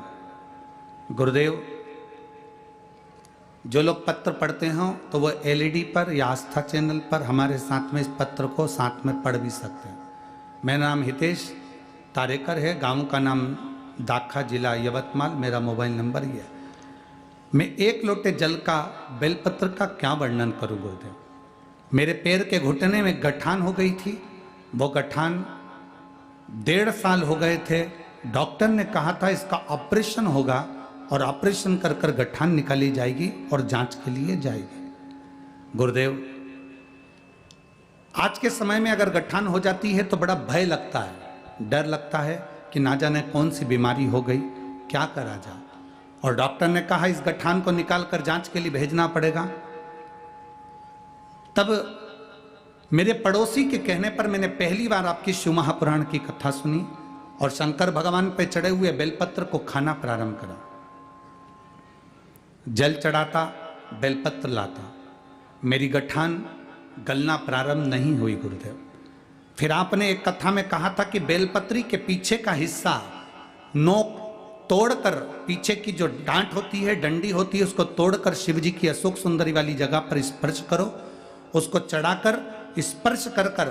Speaker 1: गुरुदेव। जो लोग पत्र पढ़ते हों तो वो एलईडी पर या आस्था चैनल पर हमारे साथ में इस पत्र को साथ में पढ़ भी सकते हैं। मेरा नाम हितेश तारेकर है, गांव का नाम दाखा, जिला यवतमाल। मेरा मोबाइल नंबर ये है। मैं एक लोटे जल का बेलपत्र का क्या वर्णन करूं गुरुदेव। मेरे पैर के घुटने में गठान हो गई थी। वो गठान 1.5 साल हो गए थे। डॉक्टर ने कहा था इसका ऑपरेशन होगा, और ऑपरेशन कर कर गठान निकाली जाएगी और जांच के लिए जाएगी। गुरुदेव, आज के समय में अगर गठान हो जाती है तो बड़ा भय लगता है, डर लगता है कि ना जाने कौन सी बीमारी हो गई, क्या करा जाए। और डॉक्टर ने कहा इस गठान को निकाल कर जांच के लिए भेजना पड़ेगा। तब मेरे पड़ोसी के कहने पर मैंने पहली बार आपकी शिव महापुराण की कथा सुनी और शंकर भगवान पे चढ़े हुए बेलपत्र को खाना प्रारंभ करा। जल चढ़ाता, बेलपत्र लाता, मेरी गठान गलना प्रारंभ नहीं हुई गुरुदेव। फिर आपने एक कथा में कहा था कि बेलपत्री के पीछे का हिस्सा नोक तोड़कर, पीछे की जो डांट होती है, डंडी होती है, उसको तोड़कर शिव जी की अशोक सुंदरी वाली जगह पर स्पर्श करो। उसको चढ़ाकर स्पर्श कर कर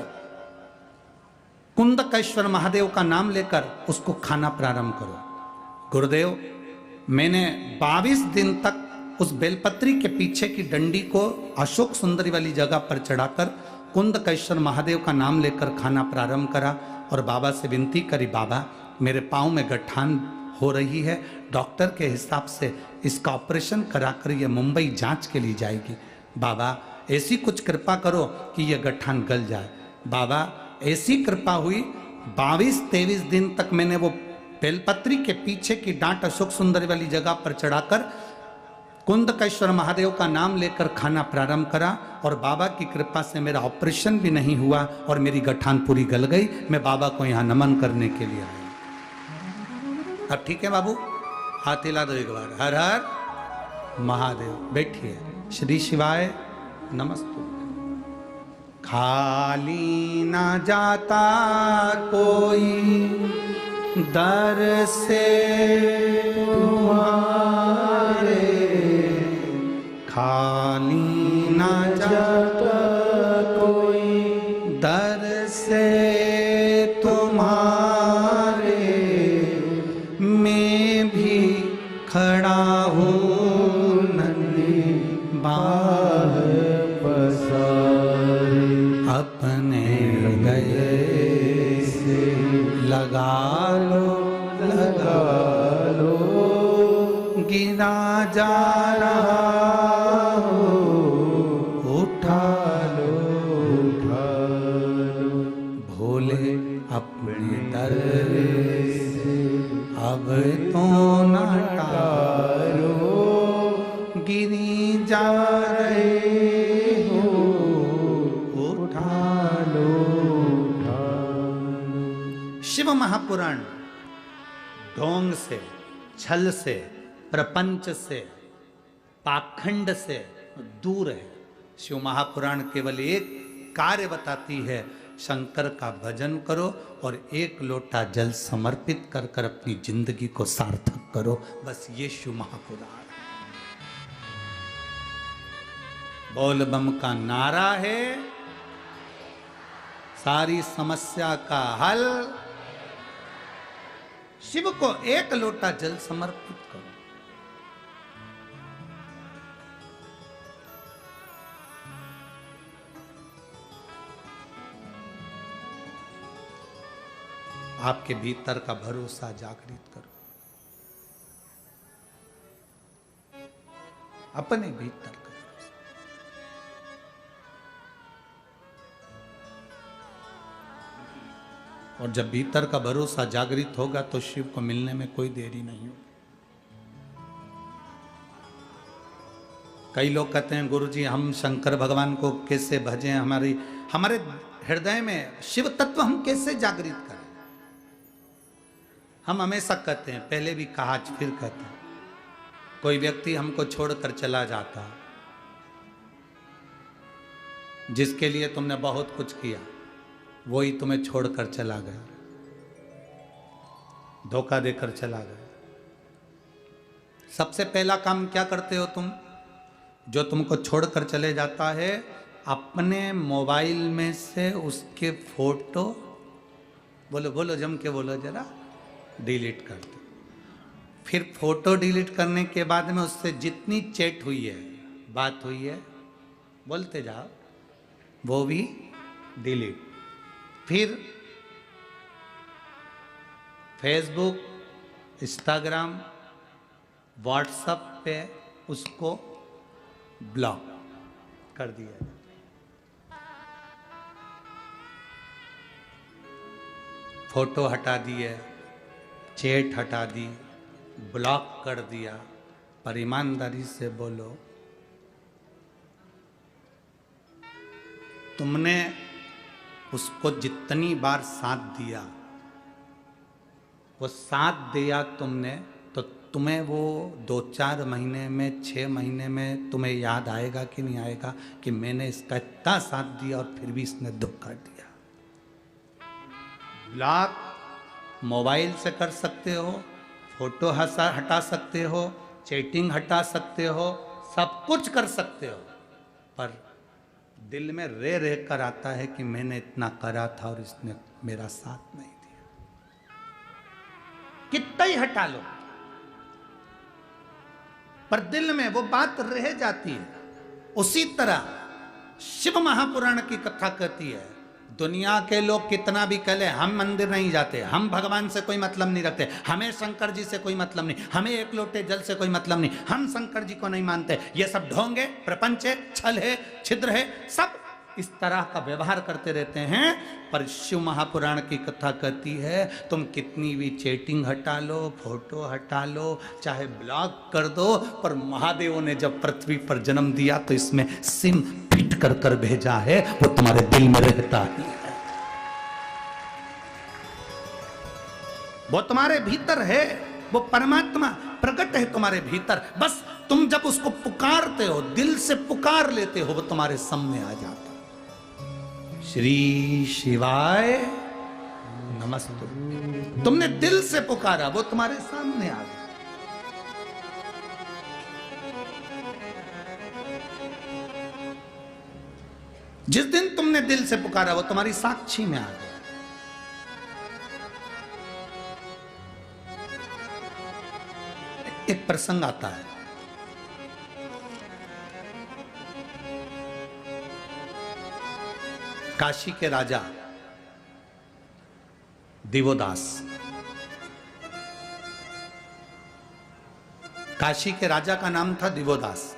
Speaker 1: कुंदकेश्वर महादेव का नाम लेकर उसको खाना प्रारंभ करो। गुरुदेव, मैंने 22 दिन तक उस बेलपत्री के पीछे की डंडी को अशोक सुंदरी वाली जगह पर चढ़ाकर कुंदकेश्वर महादेव का नाम लेकर खाना प्रारंभ करा और बाबा से विनती करी, बाबा मेरे पाँव में गठान हो रही है, डॉक्टर के हिसाब से इसका ऑपरेशन कराकर ये मुंबई जांच के लिए जाएगी। बाबा ऐसी कुछ कृपा करो कि यह गठान गल जाए। बाबा ऐसी कृपा हुई, 22-23 दिन तक मैंने वो बेलपत्री के पीछे की डांट अशोक सुंदरी वाली जगह पर चढ़ाकर कुंदकेश्वर महादेव का नाम लेकर खाना प्रारंभ करा, और बाबा की कृपा से मेरा ऑपरेशन भी नहीं हुआ और मेरी गठान पूरी गल गई। मैं बाबा को यहाँ नमन करने के लिए आया। अब ठीक है बाबू, हाथ हिला दो एक बार। हर हर महादेव। बैठिए। श्री शिवाय नमस्ते। खाली ना जाता कोई दर से तुम्हारे, खाली ना जाता कोई दर से तुम्हारे, मैं भी खड़ा हूँ नन्ही बाह पसारे, अपने गए से लगा लो, गिरा जा रहा हो, उठा लो, भोले अपने दर से अब तो न टारो, गिरी जा रहे हो, उठा लो। शिव महापुराण ढोंग से, छल से, प्रपंच से, पाखंड से दूर है। शिव महापुराण केवल एक कार्य बताती है शंकर का भजन करो और एक लोटा जल समर्पित कर कर अपनी जिंदगी को सार्थक करो। बस ये शिव महापुराण बोल बम का नारा है, सारी समस्या का हल। शिव को एक लोटा जल समर्पित करो। आपके भीतर का भरोसा जागृत करो, अपने भीतर का भरोसा। और जब भीतर का भरोसा जागृत होगा तो शिव को मिलने में कोई देरी नहीं होगी। कई लोग कहते हैं गुरुजी हम शंकर भगवान को कैसे भजें, हमारे हृदय में शिव तत्व हम कैसे जागृत करें। हम हमेशा कहते हैं, पहले भी कहा आज फिर कहते हैं, कोई व्यक्ति हमको छोड़कर चला जाता, जिसके लिए तुमने बहुत कुछ किया वही तुम्हें छोड़कर चला गया, धोखा देकर चला गया। सबसे पहला काम क्या करते हो तुम? जो तुमको छोड़कर चले जाता है, अपने मोबाइल में से उसके फोटो, बोलो बोलो जम के बोलो जरा, डिलीट कर दो। फिर फोटो डिलीट करने के बाद में उससे जितनी चैट हुई है, बात हुई है, बोलते जाओ, वो भी डिलीट। फिर फेसबुक, इंस्टाग्राम, व्हाट्सएप पे उसको ब्लॉक कर दिया। फोटो हटा दिए, चैट हटा दी, ब्लॉक कर दिया। पर ईमानदारी से बोलो, तुमने उसको जितनी बार साथ दिया, वो साथ दिया तुमने, तो तुम्हें वो 2-4 महीने में, 6 महीने में तुम्हें याद आएगा कि नहीं आएगा कि मैंने इसका इतना साथ दिया और फिर भी इसने धोखा दिया। ब्लॉक मोबाइल से कर सकते हो, फोटो हटा सकते हो, चैटिंग हटा सकते हो, सब कुछ कर सकते हो, पर दिल में रह कर आता है कि मैंने इतना करा था और इसने मेरा साथ नहीं दिया। कितना ही हटा लो, पर दिल में वो बात रह जाती है। उसी तरह शिव महापुराण की कथा कहती है, दुनिया के लोग कितना भी कह ले, हम मंदिर नहीं जाते, हम भगवान से कोई मतलब नहीं रखते, हमें शंकर जी से कोई मतलब नहीं, हमें एक लोटे जल से कोई मतलब नहीं, हम शंकर जी को नहीं मानते, ये सब ढोंग है, प्रपंच है, छल है, छिद्र है, सब इस तरह का व्यवहार करते रहते हैं। पर शिव महापुराण की कथा कहती है, तुम कितनी भी चैटिंग हटा लो, फोटो हटा लो, चाहे ब्लॉक कर दो, पर महादेव ने जब पृथ्वी पर जन्म दिया तो इसमें सिम फिट कर कर भेजा है, वो तुम्हारे दिल में रहता ही है, वो तुम्हारे भीतर है, वो परमात्मा प्रकट है तुम्हारे भीतर। बस तुम जब उसको पुकारते हो, दिल से पुकार लेते हो, वो तुम्हारे सामने आ जाता है। श्री शिवाय नमस्तुभ्यं। तुमने दिल से पुकारा, वो तुम्हारे सामने आ गया। जिस दिन तुमने दिल से पुकारा, वो तुम्हारी साक्षी में आ गया। एक प्रसंग आता है, काशी के राजा दिवोदास, काशी के राजा का नाम था दिवोदास,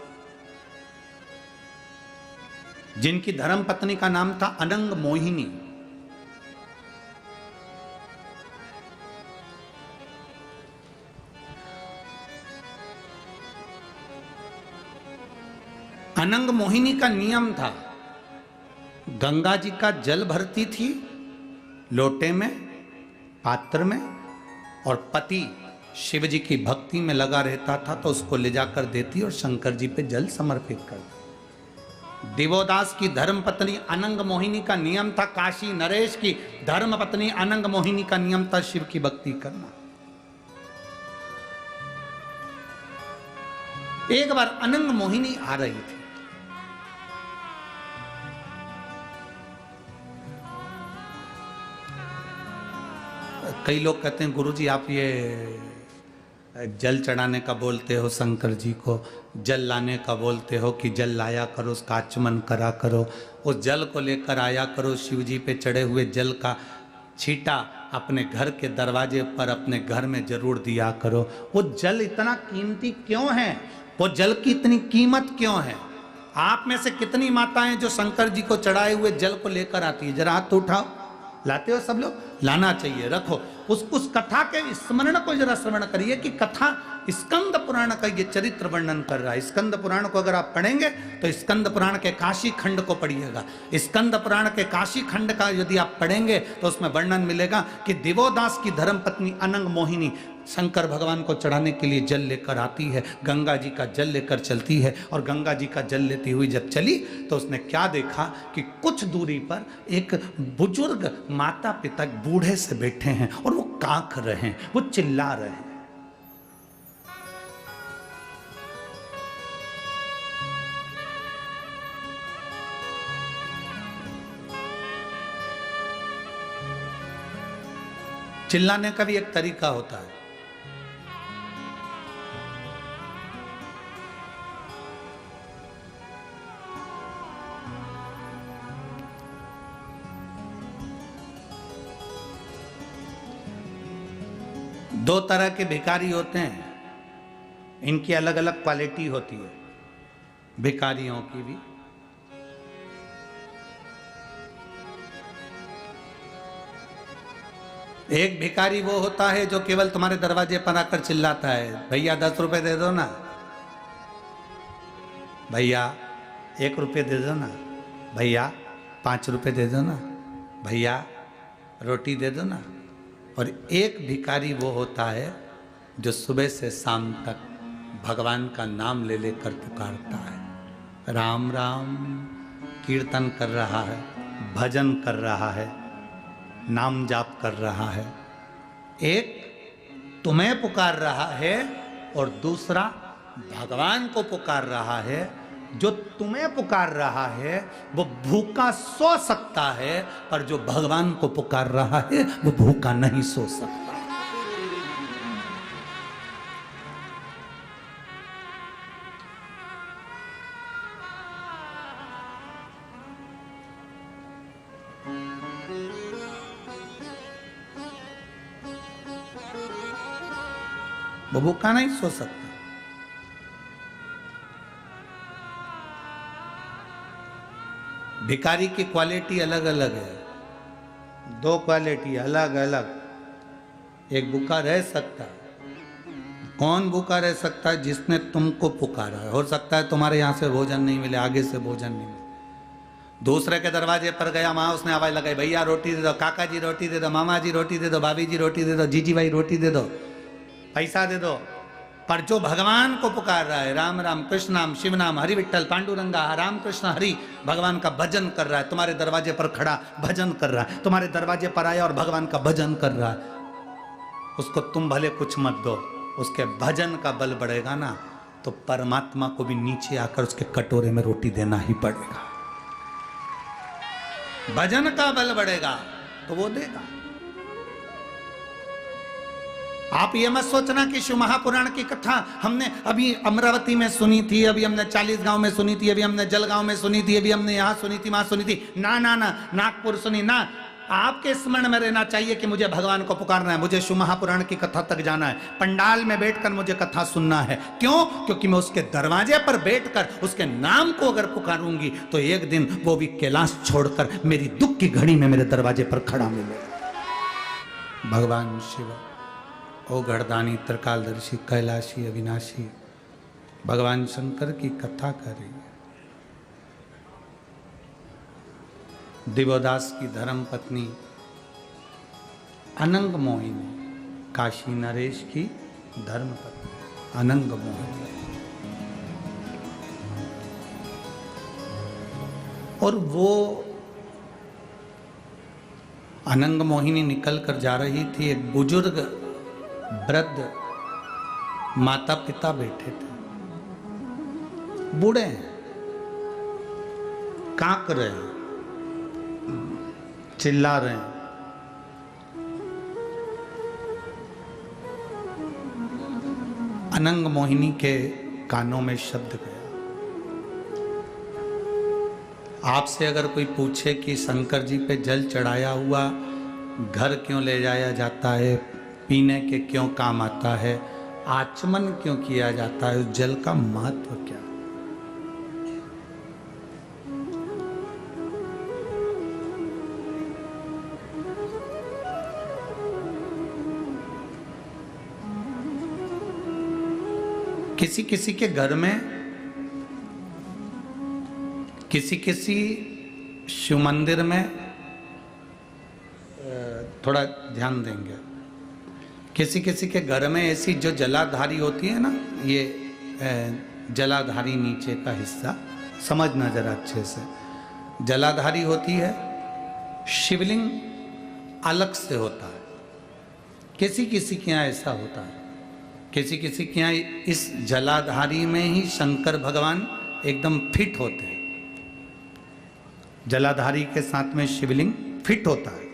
Speaker 1: जिनकी धर्म पत्नी का नाम था अनंग मोहिनी। अनंग मोहिनी का नियम था, गंगा जी का जल भरती थी लोटे में, पात्र में, और पति शिव जी की भक्ति में लगा रहता था तो उसको ले जाकर देती और शंकर जी पे जल समर्पित करती। दिवोदास की धर्म पत्नी अनंग मोहिनी का नियम था, काशी नरेश की धर्म पत्नी अनंग मोहिनी का नियम था शिव की भक्ति करना। एक बार अनंग मोहिनी आ रही थी, कई लोग कहते हैं गुरुजी आप ये जल चढ़ाने का बोलते हो, शंकर जी को जल लाने का बोलते हो कि जल लाया करो, उसका आचमन करा करो, उस जल को लेकर आया करो, शिव जी पे चढ़े हुए जल का छींटा अपने घर के दरवाजे पर अपने घर में जरूर दिया करो। वो जल इतना कीमती क्यों है, वो जल की इतनी कीमत क्यों है? आप में से कितनी माताएं जो शंकर जी को चढ़ाए हुए जल को लेकर आती है? जरा हाथ तो उठाओ। लाते हो सब लोग? लाना चाहिए, रखो। उस कथा के स्मरण को जरा श्रवण करिए कि कथा स्कंद पुराण का ये चरित्र वर्णन कर रहा है। स्कंद पुराण को अगर आप पढ़ेंगे तो स्कंद पुराण के काशी खंड को पढ़िएगा। स्कंद पुराण के काशी खंड का यदि आप पढ़ेंगे तो उसमें वर्णन मिलेगा कि दिवोदास की धर्मपत्नी अनंग मोहिनी शंकर भगवान को चढ़ाने के लिए जल लेकर आती है, गंगा जी का जल लेकर चलती है। और गंगा जी का जल लेती हुई जब चली तो उसने क्या देखा कि कुछ दूरी पर एक बुजुर्ग माता पिता बूढ़े से बैठे हैं और वो कांख रहे हैं, वो चिल्ला रहे हैं। चिल्लाने का भी एक तरीका होता है। दो तरह के भिखारी होते हैं, इनकी अलग अलग क्वालिटी होती है भिखारियों की भी। एक भिखारी वो होता है जो केवल तुम्हारे दरवाजे पर आकर चिल्लाता है, भैया 10 रुपए दे दो ना, भैया 1 रुपये दे दो ना, भैया 5 रुपये दे दो ना, भैया रोटी दे दो ना। और एक भिखारी वो होता है जो सुबह से शाम तक भगवान का नाम ले लेकर पुकारता है, राम राम कीर्तन कर रहा है, भजन कर रहा है, नाम जाप कर रहा है। एक तुम्हें पुकार रहा है और दूसरा भगवान को पुकार रहा है। जो तुम्हें पुकार रहा है वो भूखा सो सकता है, पर जो भगवान को पुकार रहा है वो भूखा नहीं सो सकता। वो भूखा नहीं सो सकता। भिखारी की क्वालिटी अलग अलग है, 2 क्वालिटी अलग अलग। एक भूखा रह सकता है। कौन भूखा रह सकता है? जिसने तुमको पुकारा है। हो सकता है तुम्हारे यहाँ से भोजन नहीं मिले, आगे से भोजन नहीं मिले, दूसरे के दरवाजे पर गया, वहां उसने आवाज लगाई, भैया रोटी दे दो, काका जी रोटी दे दो, मामा जी रोटी दे दो, भाभी जी रोटी दे दो, जीजी भाई रोटी दे दो, पैसा दे दो। पर जो भगवान को पुकार रहा है, राम राम कृष्ण नाम शिव नाम हरि विठ्ठल पांडुरंगा राम कृष्ण हरि, भगवान का भजन कर रहा है, तुम्हारे दरवाजे पर खड़ा भजन कर रहा है, तुम्हारे दरवाजे पर आया और भगवान का भजन कर रहा है, उसको तुम भले कुछ मत दो, उसके भजन का बल बढ़ेगा ना तो परमात्मा को भी नीचे आकर उसके कटोरे में रोटी देना ही पड़ेगा। भजन का बल बढ़ेगा तो वो देगा। आप ये मत सोचना कि शिव महापुराण की कथा हमने अभी अमरावती में सुनी थी, अभी हमने 40 गांव में सुनी थी, अभी हमने जलगांव में सुनी थी, अभी हमने यहाँ सुनी थी, वहां सुनी थी। ना ना ना, नागपुर सुनी ना। आपके स्मरण में रहना चाहिए कि मुझे भगवान को पुकारना है, मुझे शिव महापुराण की कथा तक जाना है, पंडाल में बैठकर मुझे कथा सुनना है। क्यों? क्योंकि मैं उसके दरवाजे पर बैठकर उसके नाम को अगर पुकारूंगी तो एक दिन वो भी कैलाश छोड़कर मेरी दुख की घड़ी में मेरे दरवाजे पर खड़ा मिलेगा। भगवान शिव ओ गढ़दानी त्रिकालदर्शी कैलाशी अविनाशी भगवान शंकर की कथा कर रही है। दिवोदास की धर्म पत्नी अनंग मोहिनी, काशी नरेश की धर्म पत्नी अनंग मोहिनी। और वो अनंग मोहिनी निकल कर जा रही थी। एक बुजुर्ग वृद्ध माता पिता बैठे थे, बूढ़े हैं, कांप रहे हैं, चिल्ला रहे हैं। अनंग मोहिनी के कानों में शब्द गया। आपसे अगर कोई पूछे कि शंकर जी पे जल चढ़ाया हुआ घर क्यों ले जाया जाता है, पीने के क्यों काम आता है, आचमन क्यों किया जाता है, उस जल का महत्व क्या? किसी किसी के घर में, किसी किसी शिव मंदिर में, थोड़ा ध्यान देंगे, किसी किसी के घर में ऐसी जो जलाधारी होती है ना, ये जलाधारी नीचे का हिस्सा समझना जरा अच्छे से, जलाधारी होती है, शिवलिंग अलग से होता है। किसी किसी के यहाँ ऐसा होता है, किसी किसी के यहाँ इस जलाधारी में ही शंकर भगवान एकदम फिट होते हैं। जलाधारी के साथ में शिवलिंग फिट होता है।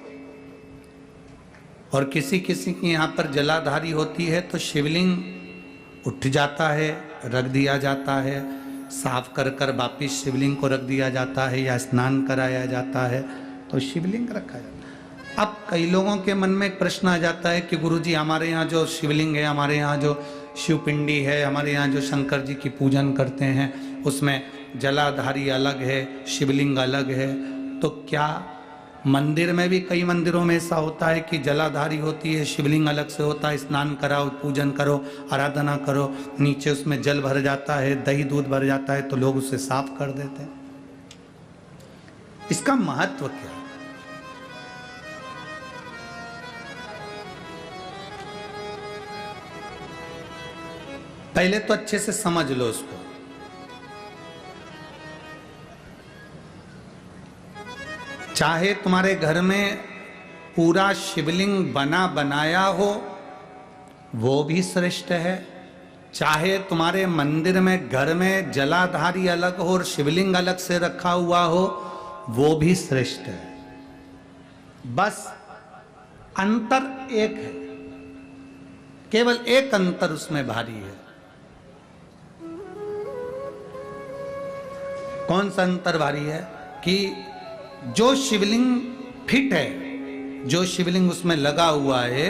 Speaker 1: और किसी किसी के यहाँ पर जलाधारी होती है तो शिवलिंग उठ जाता है, रख दिया जाता है, साफ कर कर वापिस शिवलिंग को रख दिया जाता है, या स्नान कराया जाता है तो शिवलिंग रखा जाता है। अब कई लोगों के मन में एक प्रश्न आ जाता है कि गुरुजी हमारे यहाँ जो शिवलिंग है, हमारे यहाँ जो शिवपिंडी है, हमारे यहाँ जो शंकर जी की पूजन करते हैं उसमें जलाधारी अलग है, शिवलिंग अलग है, तो क्या मंदिर में भी कई मंदिरों में ऐसा होता है कि जलाधारी होती है, शिवलिंग अलग से होता है, स्नान कराओ, पूजन करो, आराधना करो, नीचे उसमें जल भर जाता है, दही दूध भर जाता है तो लोग उसे साफ कर देते हैं। इसका महत्व क्या है? पहले तो अच्छे से समझ लो उसको। चाहे तुम्हारे घर में पूरा शिवलिंग बना बनाया हो वो भी श्रेष्ठ है, चाहे तुम्हारे मंदिर में घर में जलाधारी अलग हो और शिवलिंग अलग से रखा हुआ हो वो भी श्रेष्ठ है। बस अंतर एक है, केवल एक अंतर उसमें भारी है। कौन सा अंतर भारी है? कि जो शिवलिंग फिट है, जो शिवलिंग उसमें लगा हुआ है,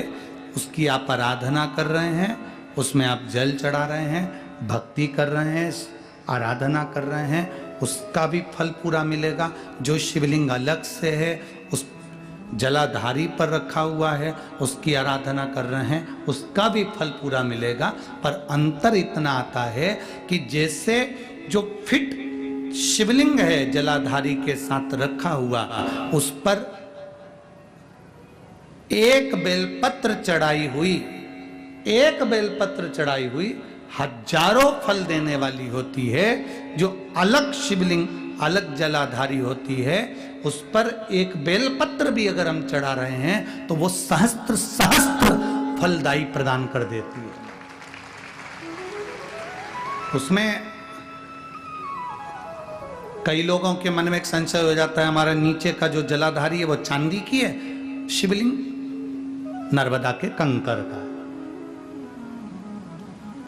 Speaker 1: उसकी आप आराधना कर रहे हैं, उसमें आप जल चढ़ा रहे हैं, भक्ति कर रहे हैं, आराधना कर रहे हैं, उसका भी फल पूरा मिलेगा। जो शिवलिंग अलग से है, उस जलाधारी पर रखा हुआ है, उसकी आराधना कर रहे हैं, उसका भी फल पूरा मिलेगा। पर अंतर इतना आता है कि जैसे जो फिट शिवलिंग है जलाधारी के साथ रखा हुआ, उस पर एक बेलपत्र चढ़ाई हुई, एक बेलपत्र चढ़ाई हुई हजारों फल देने वाली होती है। जो अलग शिवलिंग अलग जलाधारी होती है उस पर एक बेलपत्र भी अगर हम चढ़ा रहे हैं तो वो सहस्त्र सहस्त्र फलदायी प्रदान कर देती है। उसमें कई लोगों के मन में एक संशय हो जाता है, हमारा नीचे का जो जलाधारी है वो चांदी की है, शिवलिंग नर्मदा के कंकर का।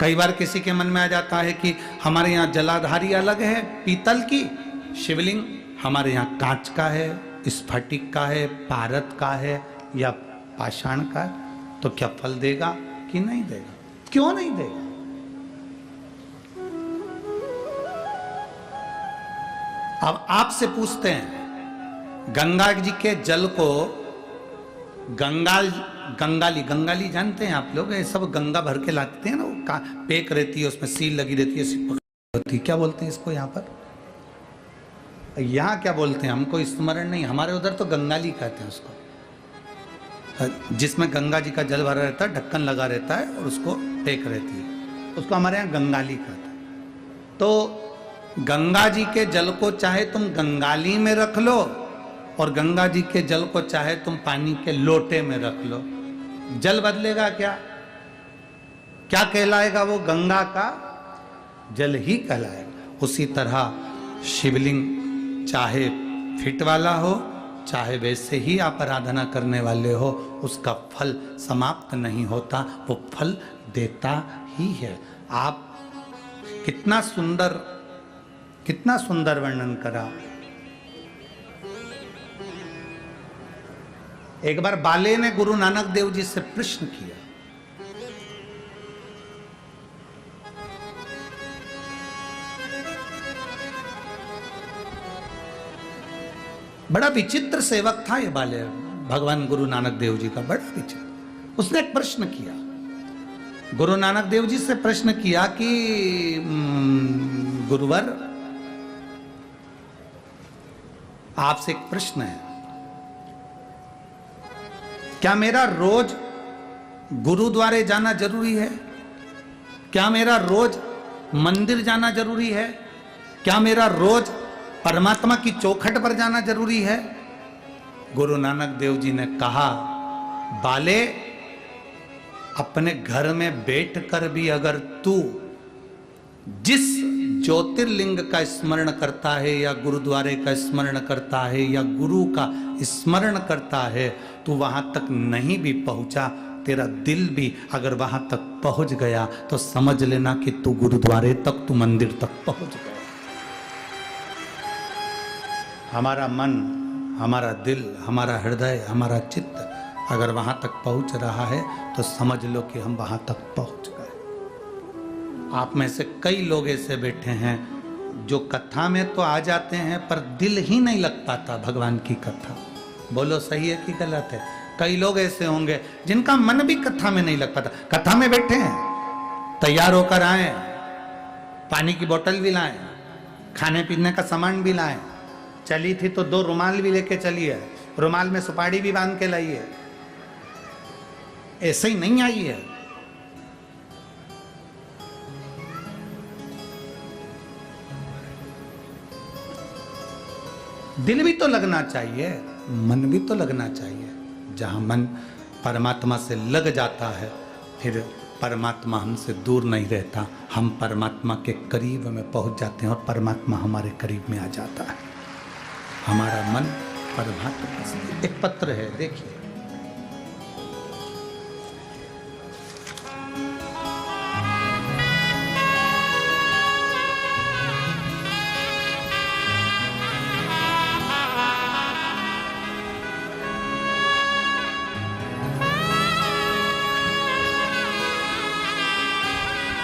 Speaker 1: कई बार किसी के मन में आ जाता है कि हमारे यहाँ जलाधारी अलग है पीतल की, शिवलिंग हमारे यहाँ कांच का है, स्फटिक का है, पारद का है या पाषाण का है, तो क्या फल देगा कि नहीं देगा? क्यों नहीं देगा? अब आपसे पूछते हैं, गंगा जी के जल को गंगाली जानते हैं आप लोग? ये सब गंगा भर के लाते हैं ना, वो पेक रहती है, उसमें सील लगी रहती है, क्या बोलते हैं इसको? यहाँ पर, यहाँ क्या बोलते हैं हमको स्मरण नहीं, हमारे उधर तो गंगाली कहते हैं उसको, जिसमें गंगा जी का जल भरा रहता है, ढक्कन लगा रहता है और उसको पेक रहती है, उसको हमारे यहाँ गंगाली कहते हैं। तो गंगा जी के जल को चाहे तुम गंगाली में रख लो और गंगा जी के जल को चाहे तुम पानी के लोटे में रख लो, जल बदलेगा क्या? क्या कहलाएगा वो? गंगा का जल ही कहलाएगा। उसी तरह शिवलिंग चाहे फिट वाला हो चाहे वैसे ही आप आराधना करने वाले हो, उसका फल समाप्त नहीं होता, वो फल देता ही है। आप कितना सुंदर वर्णन करा। एक बार बाले ने गुरु नानक देव जी से प्रश्न किया, बड़ा विचित्र सेवक था ये बाले, भगवान गुरु नानक देव जी का बड़ा विचित्र। उसने एक प्रश्न किया, गुरु नानक देव जी से प्रश्न किया कि गुरुवर, आपसे एक प्रश्न है, क्या मेरा रोज गुरुद्वारे जाना जरूरी है? क्या मेरा रोज मंदिर जाना जरूरी है? क्या मेरा रोज परमात्मा की चौखट पर जाना जरूरी है? गुरु नानक देव जी ने कहा, बाले, अपने घर में बैठकर भी अगर तू जिस ज्योतिर्लिंग का स्मरण करता है या गुरुद्वारे का स्मरण करता है या गुरु का स्मरण करता है, तू वहां तक नहीं भी पहुंचा, तेरा दिल भी अगर वहां तक पहुंच गया तो समझ लेना कि तू गुरुद्वारे तक, तू मंदिर तक पहुंच गया। हमारा मन, हमारा दिल, हमारा हृदय, हमारा चित्त अगर वहां तक पहुंच रहा है तो समझ लो कि हम वहां तक पहुंच गए। आप में से कई लोग ऐसे बैठे हैं जो कथा में तो आ जाते हैं पर दिल ही नहीं लग पाता भगवान की कथा। बोलो सही है कि गलत है? कई लोग ऐसे होंगे जिनका मन भी कथा में नहीं लग पाता। कथा में बैठे हैं, तैयार होकर आए, पानी की बोतल भी लाए, खाने पीने का सामान भी लाए, चली थी तो 2 रुमाल भी लेके चली है, रुमाल में सुपारी भी बांध के लाई है, ऐसे ही नहीं आई है। दिल भी तो लगना चाहिए, मन भी तो लगना चाहिए। जहां मन परमात्मा से लग जाता है फिर परमात्मा हमसे दूर नहीं रहता, हम परमात्मा के करीब में पहुंच जाते हैं और परमात्मा हमारे करीब में आ जाता है। हमारा मन परमात्मा से। एक पत्र है, देखिए,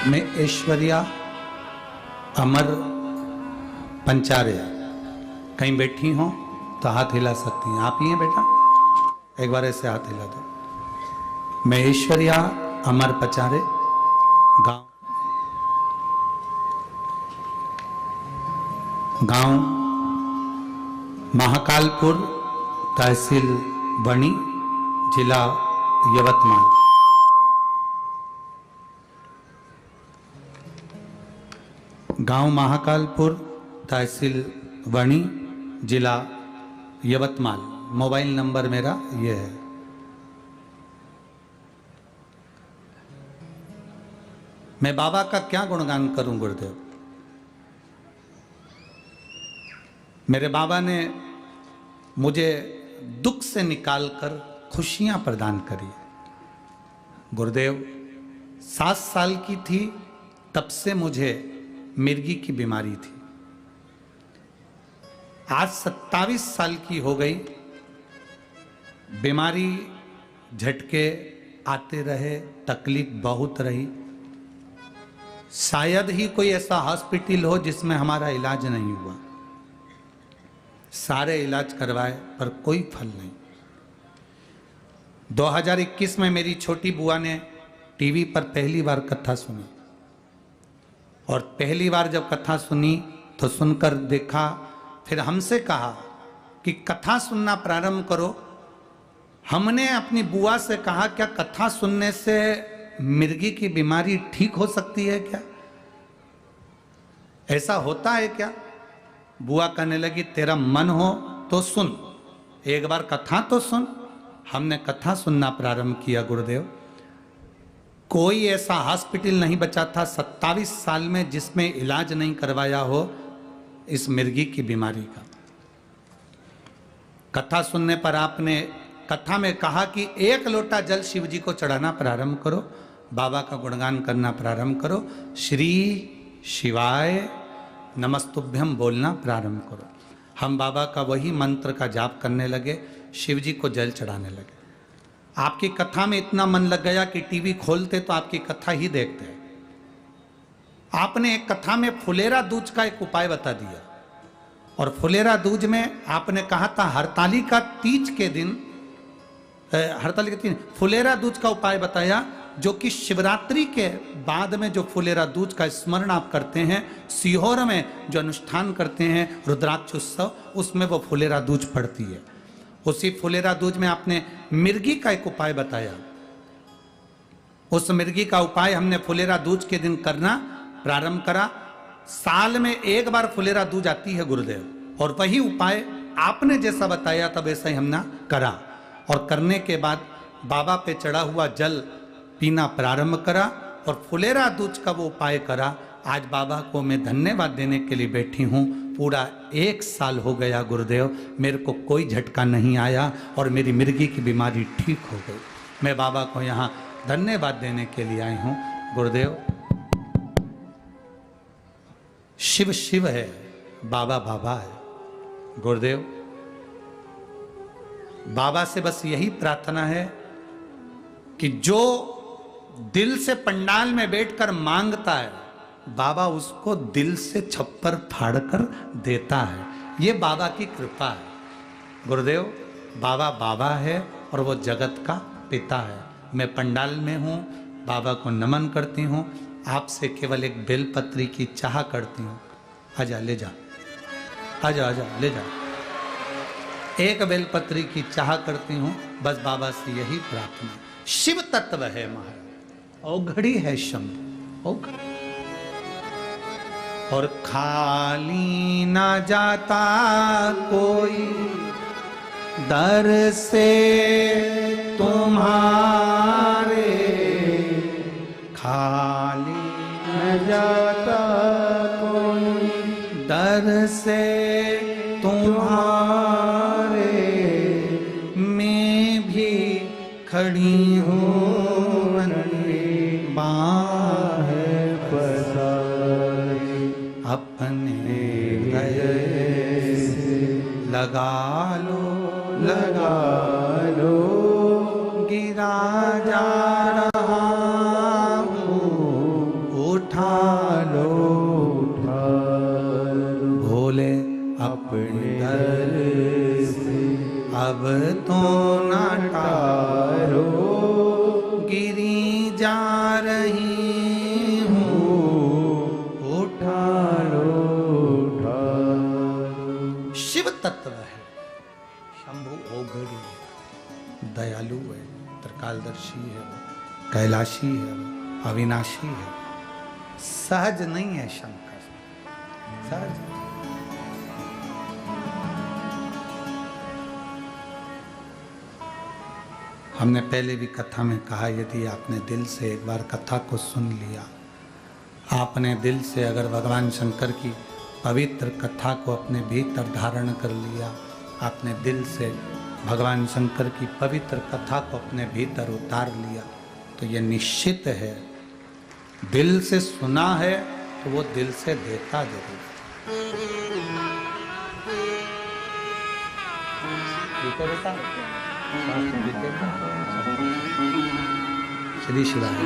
Speaker 1: मैं ऐश्वर्या अमर पंचारे, कहीं बैठी हो तो हाथ हिला सकती हैं। आप ही हैं बेटा, एक बार ऐसे हाथ हिला दो। मैं ऐश्वर्या अमर पचारे, गांव महाकालपुर, तहसील बनी, जिला यवतमाल। गांव महाकालपुर, तहसील वणी, जिला यवतमाल। मोबाइल नंबर मेरा ये है। मैं बाबा का क्या गुणगान करूं गुरुदेव। मेरे बाबा ने मुझे दुख से निकालकर खुशियां प्रदान करी। गुरुदेव 7 साल की थी तब से मुझे मिर्गी की बीमारी थी। आज 27 साल की हो गई, बीमारी झटके आते रहे, तकलीफ बहुत रही। शायद ही कोई ऐसा हॉस्पिटल हो जिसमें हमारा इलाज नहीं हुआ। सारे इलाज करवाए पर कोई फल नहीं। 2021 में मेरी छोटी बुआ ने टीवी पर पहली बार कथा सुनी और पहली बार जब कथा सुनी तो सुनकर देखा, फिर हमसे कहा कि कथा सुनना प्रारंभ करो। हमने अपनी बुआ से कहा, क्या कथा सुनने से मिर्गी की बीमारी ठीक हो सकती है क्या? ऐसा होता है क्या? बुआ कहने लगी तेरा मन हो तो सुन, एक बार कथा तो सुन। हमने कथा सुनना प्रारंभ किया गुरुदेव। कोई ऐसा हॉस्पिटल नहीं बचा था 27 साल में जिसमें इलाज नहीं करवाया हो इस मिर्गी की बीमारी का। कथा सुनने पर आपने कथा में कहा कि 1 लोटा जल शिव जी को चढ़ाना प्रारंभ करो, बाबा का गुणगान करना प्रारंभ करो, श्री शिवाय नमस्तुभ्यम बोलना प्रारंभ करो। हम बाबा का वही मंत्र का जाप करने लगे, शिव जी को जल चढ़ाने लगे। आपकी कथा में इतना मन लग गया कि टीवी खोलते तो आपकी कथा ही देखते। आपने एक कथा में फुलेरा दूज का एक उपाय बता दिया, और फुलेरा दूज में आपने कहा था हरतालिका तीज के दिन, हरतालिका तीज फुलेरा दूज का उपाय बताया, जो कि शिवरात्रि के बाद में जो फुलेरा दूज का स्मरण आप करते हैं, सीहोर में जो अनुष्ठान करते हैं रुद्राक्ष उत्सव, उसमें वो फुलेरा दूज पड़ती है। उसी फुलेरा दूज में आपने मिर्गी का एक उपाय बताया। उस मिर्गी का उपाय हमने फुलेरा दूज के दिन करना प्रारंभ करा। साल में 1 बार फुलेरा दूज आती है गुरुदेव, और वही उपाय आपने जैसा बताया था वैसा ही हमने करा, और करने के बाद बाबा पे चढ़ा हुआ जल पीना प्रारंभ करा और फुलेरा दूज का वो उपाय करा। आज बाबा को मैं धन्यवाद देने के लिए बैठी हूँ। पूरा 1 साल हो गया गुरुदेव, मेरे को कोई झटका नहीं आया और मेरी मिर्गी की बीमारी ठीक हो गई। मैं बाबा को यहाँ धन्यवाद देने के लिए आई हूँ। गुरुदेव, शिव शिव है, बाबा बाबा है। गुरुदेव, बाबा से बस यही प्रार्थना है कि जो दिल से पंडाल में बैठकर मांगता है, बाबा उसको दिल से छप्पर फाड़कर देता है। ये बाबा की कृपा है। गुरुदेव, बाबा बाबा है और वो जगत का पिता है। मैं पंडाल में हूँ, बाबा को नमन करती हूँ। आपसे केवल एक बेलपत्री की चाह करती हूँ। आजा, ले जा, आजा आजा, ले जा। एक बेलपत्री की चाह करती हूँ, बस बाबा से यही प्रार्थना। शिव तत्व है महाराज, औघड़ी है शंभु, औघड़ी। और खाली ना जाता कोई दर से तुम्हारे, खाली न जाता कोई दर से तुम्हारे, मैं भी खड़ी हूँ बाह पसारी, अपने गए से लगा लो, लगा लो, गिरा जा रहा हूँ, उठा लो, उठा लो, भोले अपने दर से अब तो न टारो, गिरी जा रही हूँ, उठा लो, उठा लो। शिव तत्व है, शंभु औघड़ी है, दयालु है, त्रिकालदर्शी है, कैलाशी है, अविनाशी है। सहज नहीं है शंकर, सहज। हमने पहले भी कथा में कहा, यदि आपने दिल से एक बार कथा को सुन लिया, आपने दिल से अगर भगवान शंकर की पवित्र कथा को अपने भीतर धारण कर लिया, आपने दिल से भगवान शंकर की पवित्र कथा को अपने भीतर उतार लिया, तो ये निश्चित है, दिल से सुना है तो वो दिल से देता जरूर। ठीक है बेटा, श्री शिवाय।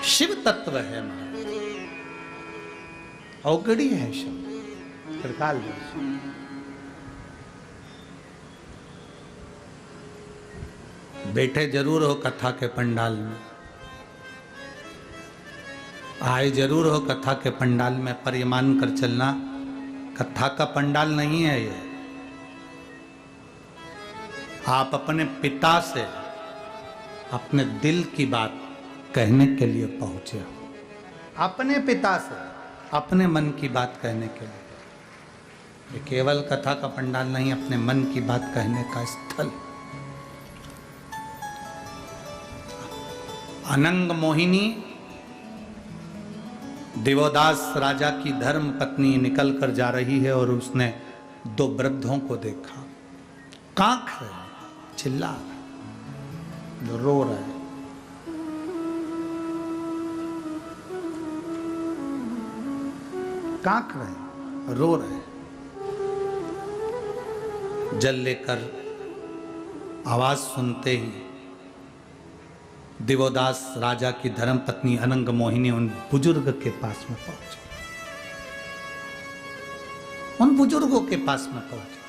Speaker 1: शिव तत्व है महाराज, औघड़ी है शिव, त्रिकालदर्शी। बैठे जरूर हो कथा के पंडाल में, आए जरूर हो कथा के पंडाल में, पर ये मान कर चलना, कथा का पंडाल नहीं है ये। आप अपने पिता से अपने दिल की बात कहने के लिए पहुंचे हो। अपने पिता से अपने मन की बात कहने के लिए। ये केवल कथा का पंडाल नहीं, अपने मन की बात कहने का स्थल। अनंग मोहिनी दिवोदास राजा की धर्म पत्नी निकल कर जा रही है और उसने दो वृद्धों को देखा, कांख रहे, चिल्ला रहे, रो रहे। कांख रहे, रो रहे। जल लेकर आवाज सुनते ही दिवोदास राजा की धर्मपत्नी अनंग मोहिनी उन बुजुर्ग के पास में पहुंची। उन बुजुर्गों के पास में पहुंची।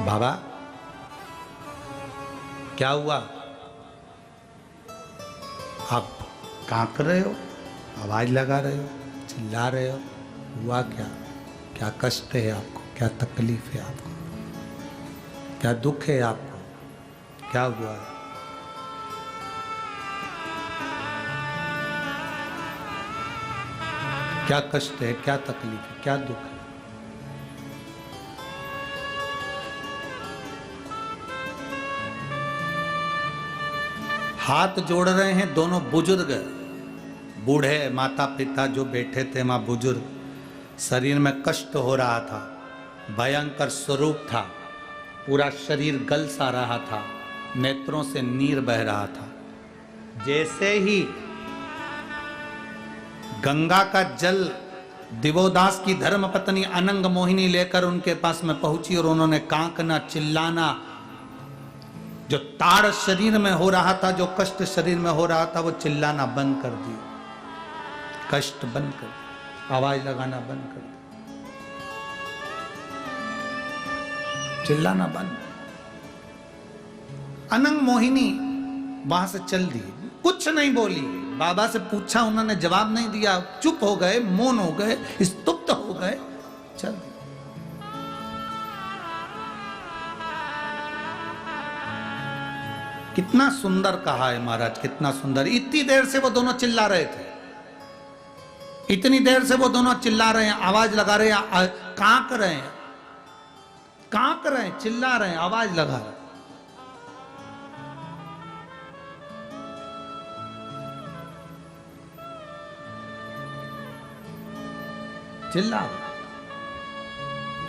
Speaker 1: बाबा क्या हुआ? आप कांप रहे हो, आवाज लगा रहे हो, चिल्ला रहे हो, हुआ क्या? क्या कष्ट है आपको? क्या तकलीफ है आपको? क्या दुख है आपको? क्या हुआ है? क्या कष्ट है? क्या तकलीफ है? क्या दुख है? हाथ जोड़ रहे हैं दोनों बुजुर्ग, बूढ़े माता पिता जो बैठे थे वहां बुजुर्ग। शरीर में कष्ट हो रहा था, भयंकर स्वरूप था, पूरा शरीर गल सा रहा था, नेत्रों से नीर बह रहा था। जैसे ही गंगा का जल दिवोदास की धर्मपत्नी अनंग मोहिनी लेकर उनके पास में पहुंची और उन्होंने कांकना, चिल्लाना, जो ताड़ शरीर में हो रहा था, जो कष्ट शरीर में हो रहा था, वो चिल्लाना बंद कर दिया, कष्ट बंद कर दिया, आवाज लगाना बंद कर दिया, चिल्लाना बंद। अनंग मोहिनी वहां से चल दी, कुछ नहीं बोली। बाबा से पूछा, उन्होंने जवाब नहीं दिया, चुप हो गए, मौन हो गए, स्तुप्त हो गए, चल दी। कितना सुंदर कहा है महाराज, कितना सुंदर। इतनी देर से वो दोनों चिल्ला रहे थे, इतनी देर से वो दोनों चिल्ला रहे हैं, आवाज लगा रहे हैं, कांप रहे हैं, कांप रहे हैं, चिल्ला रहे हैं, आवाज लगा रहे हैं। चिल्ला रहे।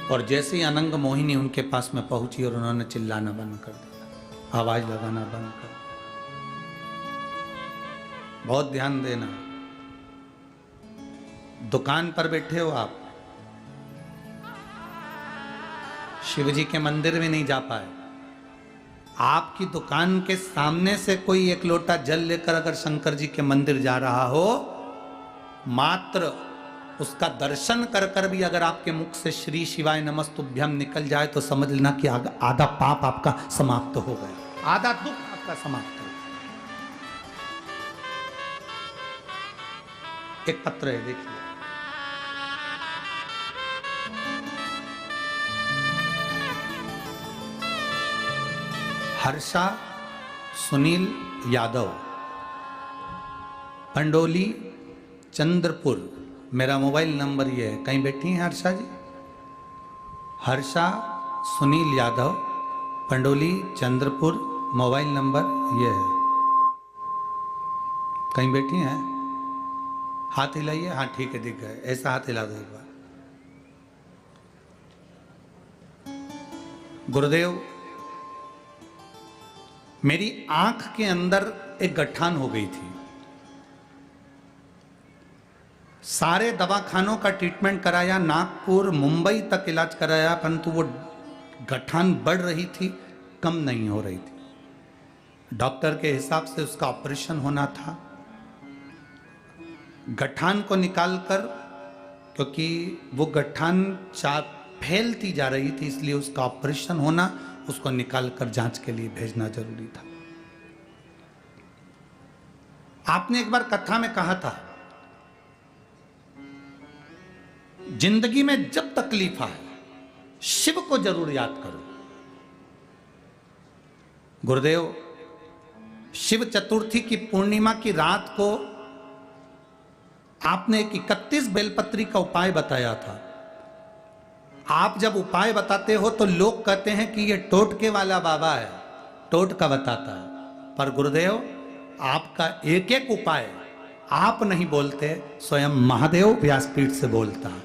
Speaker 1: और जैसे ही अनंग मोहिनी उनके पास में पहुंची और उन्होंने चिल्लाना बंद कर दिया, आवाज लगाना बंद कर दिया। बहुत ध्यान देना, दुकान पर बैठे हो आप, शिव जी के मंदिर में नहीं जा पाए, आपकी दुकान के सामने से कोई एक लोटा जल लेकर अगर शंकर जी के मंदिर जा रहा हो, मात्र उसका दर्शन कर कर भी अगर आपके मुख से श्री शिवाय नमस्तुभ्यम निकल जाए तो समझ लेना कि आधा पाप आपका समाप्त हो गया, आधा दुख आपका समाप्त हो गया। एक पत्र है, देखिए। हर्षा सुनील यादव, पंडोली चंद्रपुर, मेरा मोबाइल नंबर ये है। कहीं बैठी हैं हर्षा जी? हर्षा सुनील यादव, पंडोली चंद्रपुर, मोबाइल नंबर ये है। कहीं बैठी हैं? हाथ हिलाइए। हाँ ठीक है, दिख गए। ऐसा हाथ हिला दो एक बार। गुरुदेव, मेरी आंख के अंदर एक गठान हो गई थी, सारे दवाखानों का ट्रीटमेंट कराया, नागपुर मुंबई तक इलाज कराया, परंतु वो गठान बढ़ रही थी, कम नहीं हो रही थी। डॉक्टर के हिसाब से उसका ऑपरेशन होना था। गठान को निकालकर, क्योंकि वो गठान फैलती जा रही थी, इसलिए उसका ऑपरेशन होना, उसको निकालकर जांच के लिए भेजना जरूरी था। आपने एक बार कथा में कहा था, जिंदगी में जब तकलीफ आए शिव को जरूर याद करो। गुरुदेव, शिव चतुर्थी की पूर्णिमा की रात को आपने एक 31 बेलपत्री का उपाय बताया था। आप जब उपाय बताते हो तो लोग कहते हैं कि ये टोटके वाला बाबा है, टोटका बताता है, पर गुरुदेव आपका एक एक उपाय आप नहीं बोलते, स्वयं महादेव व्यासपीठ से बोलता है।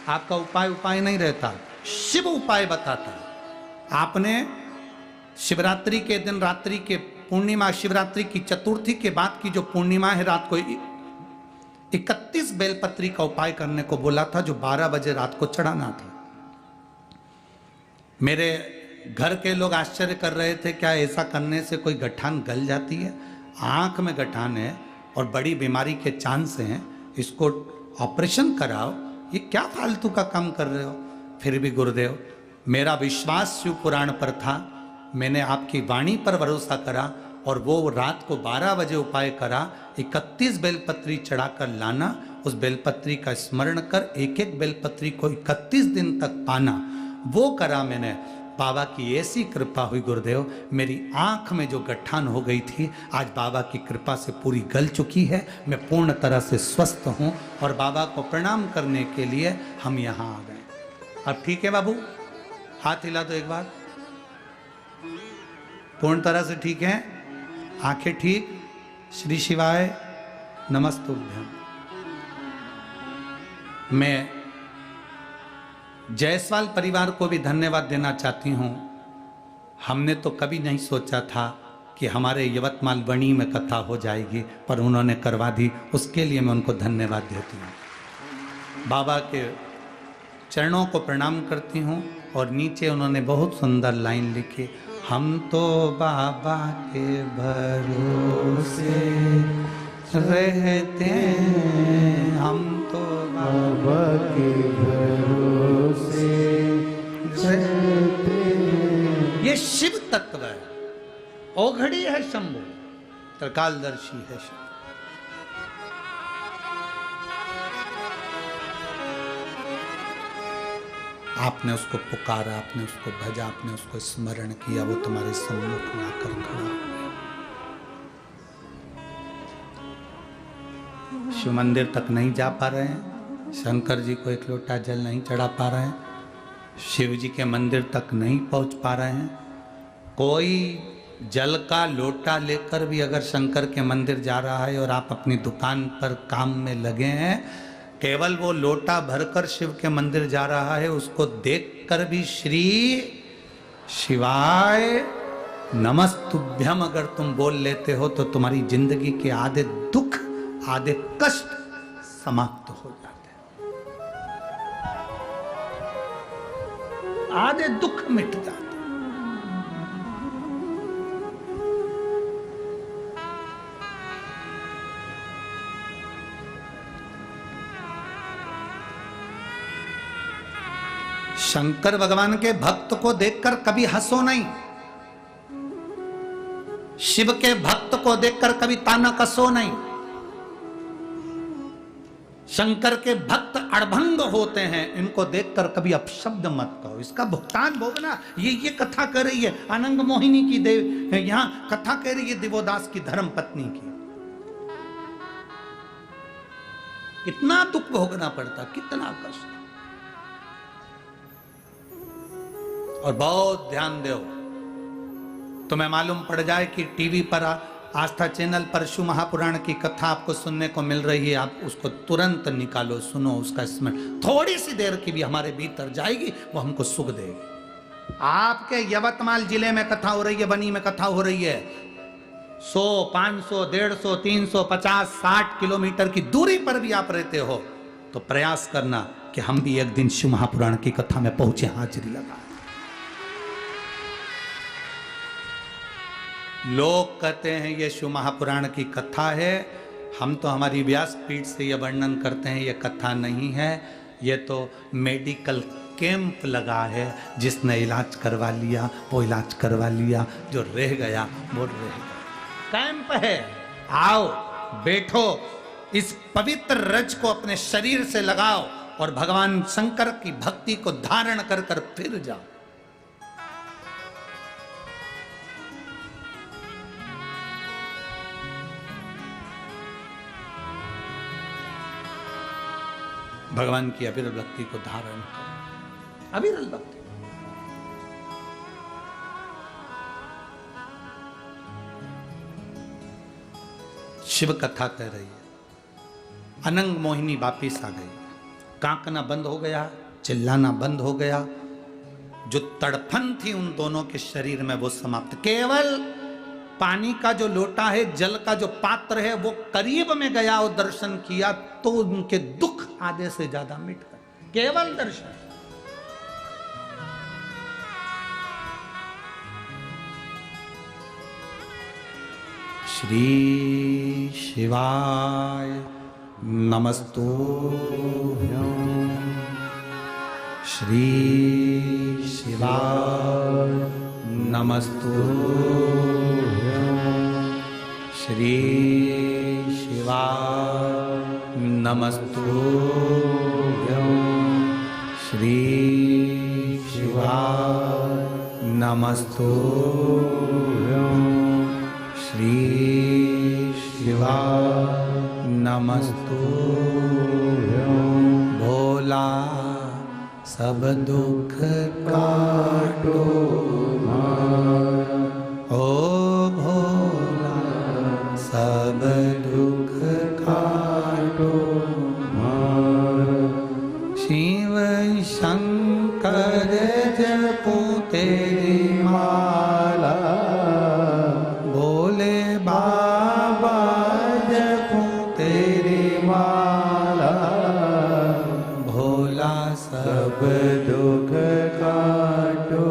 Speaker 1: आपका उपाय नहीं रहता, शिव उपाय बताता है। आपने शिवरात्रि के दिन, रात्रि के पूर्णिमा, शिवरात्रि की चतुर्थी के बाद की जो पूर्णिमा है, रात को 31 बेलपत्री का उपाय करने को बोला था, जो 12 बजे रात को चढ़ाना था। मेरे घर के लोग आश्चर्य कर रहे थे, क्या ऐसा करने से कोई गठान गल जाती है? आंख में गठान है और बड़ी बीमारी के चांस हैं, इसको ऑपरेशन कराओ, ये क्या फालतू का काम कर रहे हो? फिर भी गुरुदेव, मेरा विश्वास शिव पुराण पर था, मैंने आपकी वाणी पर भरोसा करा और वो रात को 12 बजे उपाय करा। 31 बेलपत्री चढ़ाकर लाना, उस बेलपत्री का स्मरण कर एक एक बेलपत्री को 31 दिन तक पाना, वो करा मैंने। बाबा की ऐसी कृपा हुई गुरुदेव, मेरी आंख में जो गठान हो गई थी आज बाबा की कृपा से पूरी गल चुकी है। मैं पूर्ण तरह से स्वस्थ हूँ और बाबा को प्रणाम करने के लिए हम यहाँ आ गए। अब ठीक है बाबू, हाथ हिला दो एक बार। पूर्ण तरह से ठीक है, आंखें ठीक। श्री शिवाय नमस्तुभ्यम। मैं जायसवाल परिवार को भी धन्यवाद देना चाहती हूँ। हमने तो कभी नहीं सोचा था कि हमारे यवतमाल बणी में कथा हो जाएगी, पर उन्होंने करवा दी, उसके लिए मैं उनको धन्यवाद देती हूँ। बाबा के चरणों को प्रणाम करती हूँ और नीचे उन्होंने बहुत सुंदर लाइन लिखी, हम तो बाबा के भरोसे रहते हैं, हम तो बाबा के भरोसे रहते हैं। ये शिव तत्व है, ओघड़ी है शंभु, त्रिकालदर्शी है शिव। आपने उसको पुकारा, आपने उसको भजा, आपने उसको स्मरण किया, वो तुम्हारे सम्मुख में आकर खड़ा हो गया। शिव मंदिर तक नहीं जा पा रहे हैं, शंकर जी को एक लोटा जल नहीं चढ़ा पा रहे हैं, शिव जी के मंदिर तक नहीं पहुंच पा रहे हैं। कोई जल का लोटा लेकर भी अगर शंकर के मंदिर जा रहा है और आप अपनी दुकान पर काम में लगे हैं, केवल वो लोटा भरकर शिव के मंदिर जा रहा है, उसको देखकर भी श्री शिवाय नमस्तुभ्यम अगर तुम बोल लेते हो तो तुम्हारी जिंदगी के आधे दुख, आधे कष्ट समाप्त हो जाते हैं, आधे दुख मिट जाते हैं। शंकर भगवान के भक्त को देखकर कभी हंसो नहीं, शिव के भक्त को देखकर कभी ताना कसो नहीं। शंकर के भक्त अड़भंग होते हैं, इनको देखकर कभी अपशब्द मत कहो, इसका भुगतान भोगना। ये कथा कर रही है अनंग मोहिनी की देव, यहां कथा कह रही है दिवोदास की धर्म पत्नी की। कितना दुख भोगना पड़ता, कितना कष्ट। और बहुत ध्यान दो, तुम्हें मालूम पड़ जाए कि टीवी पर आस्था चैनल पर शिव महापुराण की कथा आपको सुनने को मिल रही है, आप उसको तुरंत निकालो, सुनो, उसका स्मरण थोड़ी सी देर की भी हमारे भीतर जाएगी, वो हमको सुख देगी। आपके यवतमाल जिले में कथा हो रही है, बनी में कथा हो रही है, 100, 500, 150, 350, 60 किलोमीटर की दूरी पर भी आप रहते हो, तो प्रयास करना कि हम भी एक दिन शिव महापुराण की कथा में पहुंचे, हाजिरी लगा। लोग कहते हैं ये शिव महापुराण की कथा है, हम तो हमारी व्यासपीठ से ये वर्णन करते हैं, ये कथा नहीं है, ये तो मेडिकल कैंप लगा है। जिसने इलाज करवा लिया वो इलाज करवा लिया, जो रह गया वो रह गया। कैंप है, आओ बैठो, इस पवित्र रज को अपने शरीर से लगाओ और भगवान शंकर की भक्ति को धारण कर कर फिर जाओ। भगवान की अविरल भक्ति को धारण करो, अविरल भक्ति। शिव कथा कह रही है, अनंग मोहिनी वापिस आ गई, कांकना बंद हो गया, चिल्लाना बंद हो गया, जो तड़फन थी उन दोनों के शरीर में वो समाप्त। केवल पानी का जो लोटा है, जल का जो पात्र है, वो करीब में गया और दर्शन किया तो उनके दुख आधे से ज्यादा मिट गए, केवल दर्शन। श्री शिवाय नमस्तुभ्यं, श्री शिवाय नमस्तुभ्यं, श्री शिवाय नमस्तुभ्यं, श्री शिवाय नमस्तुभ्यं, श्री शिवाय नमस्तुभ्यं। भोला सब दुख काटो मारा, ओ भोला सब दुख काटो मारा। शिव शंकर जपो तेरी माला, भोले बाबा जपो तेरी माला, भोला सब दुख काटो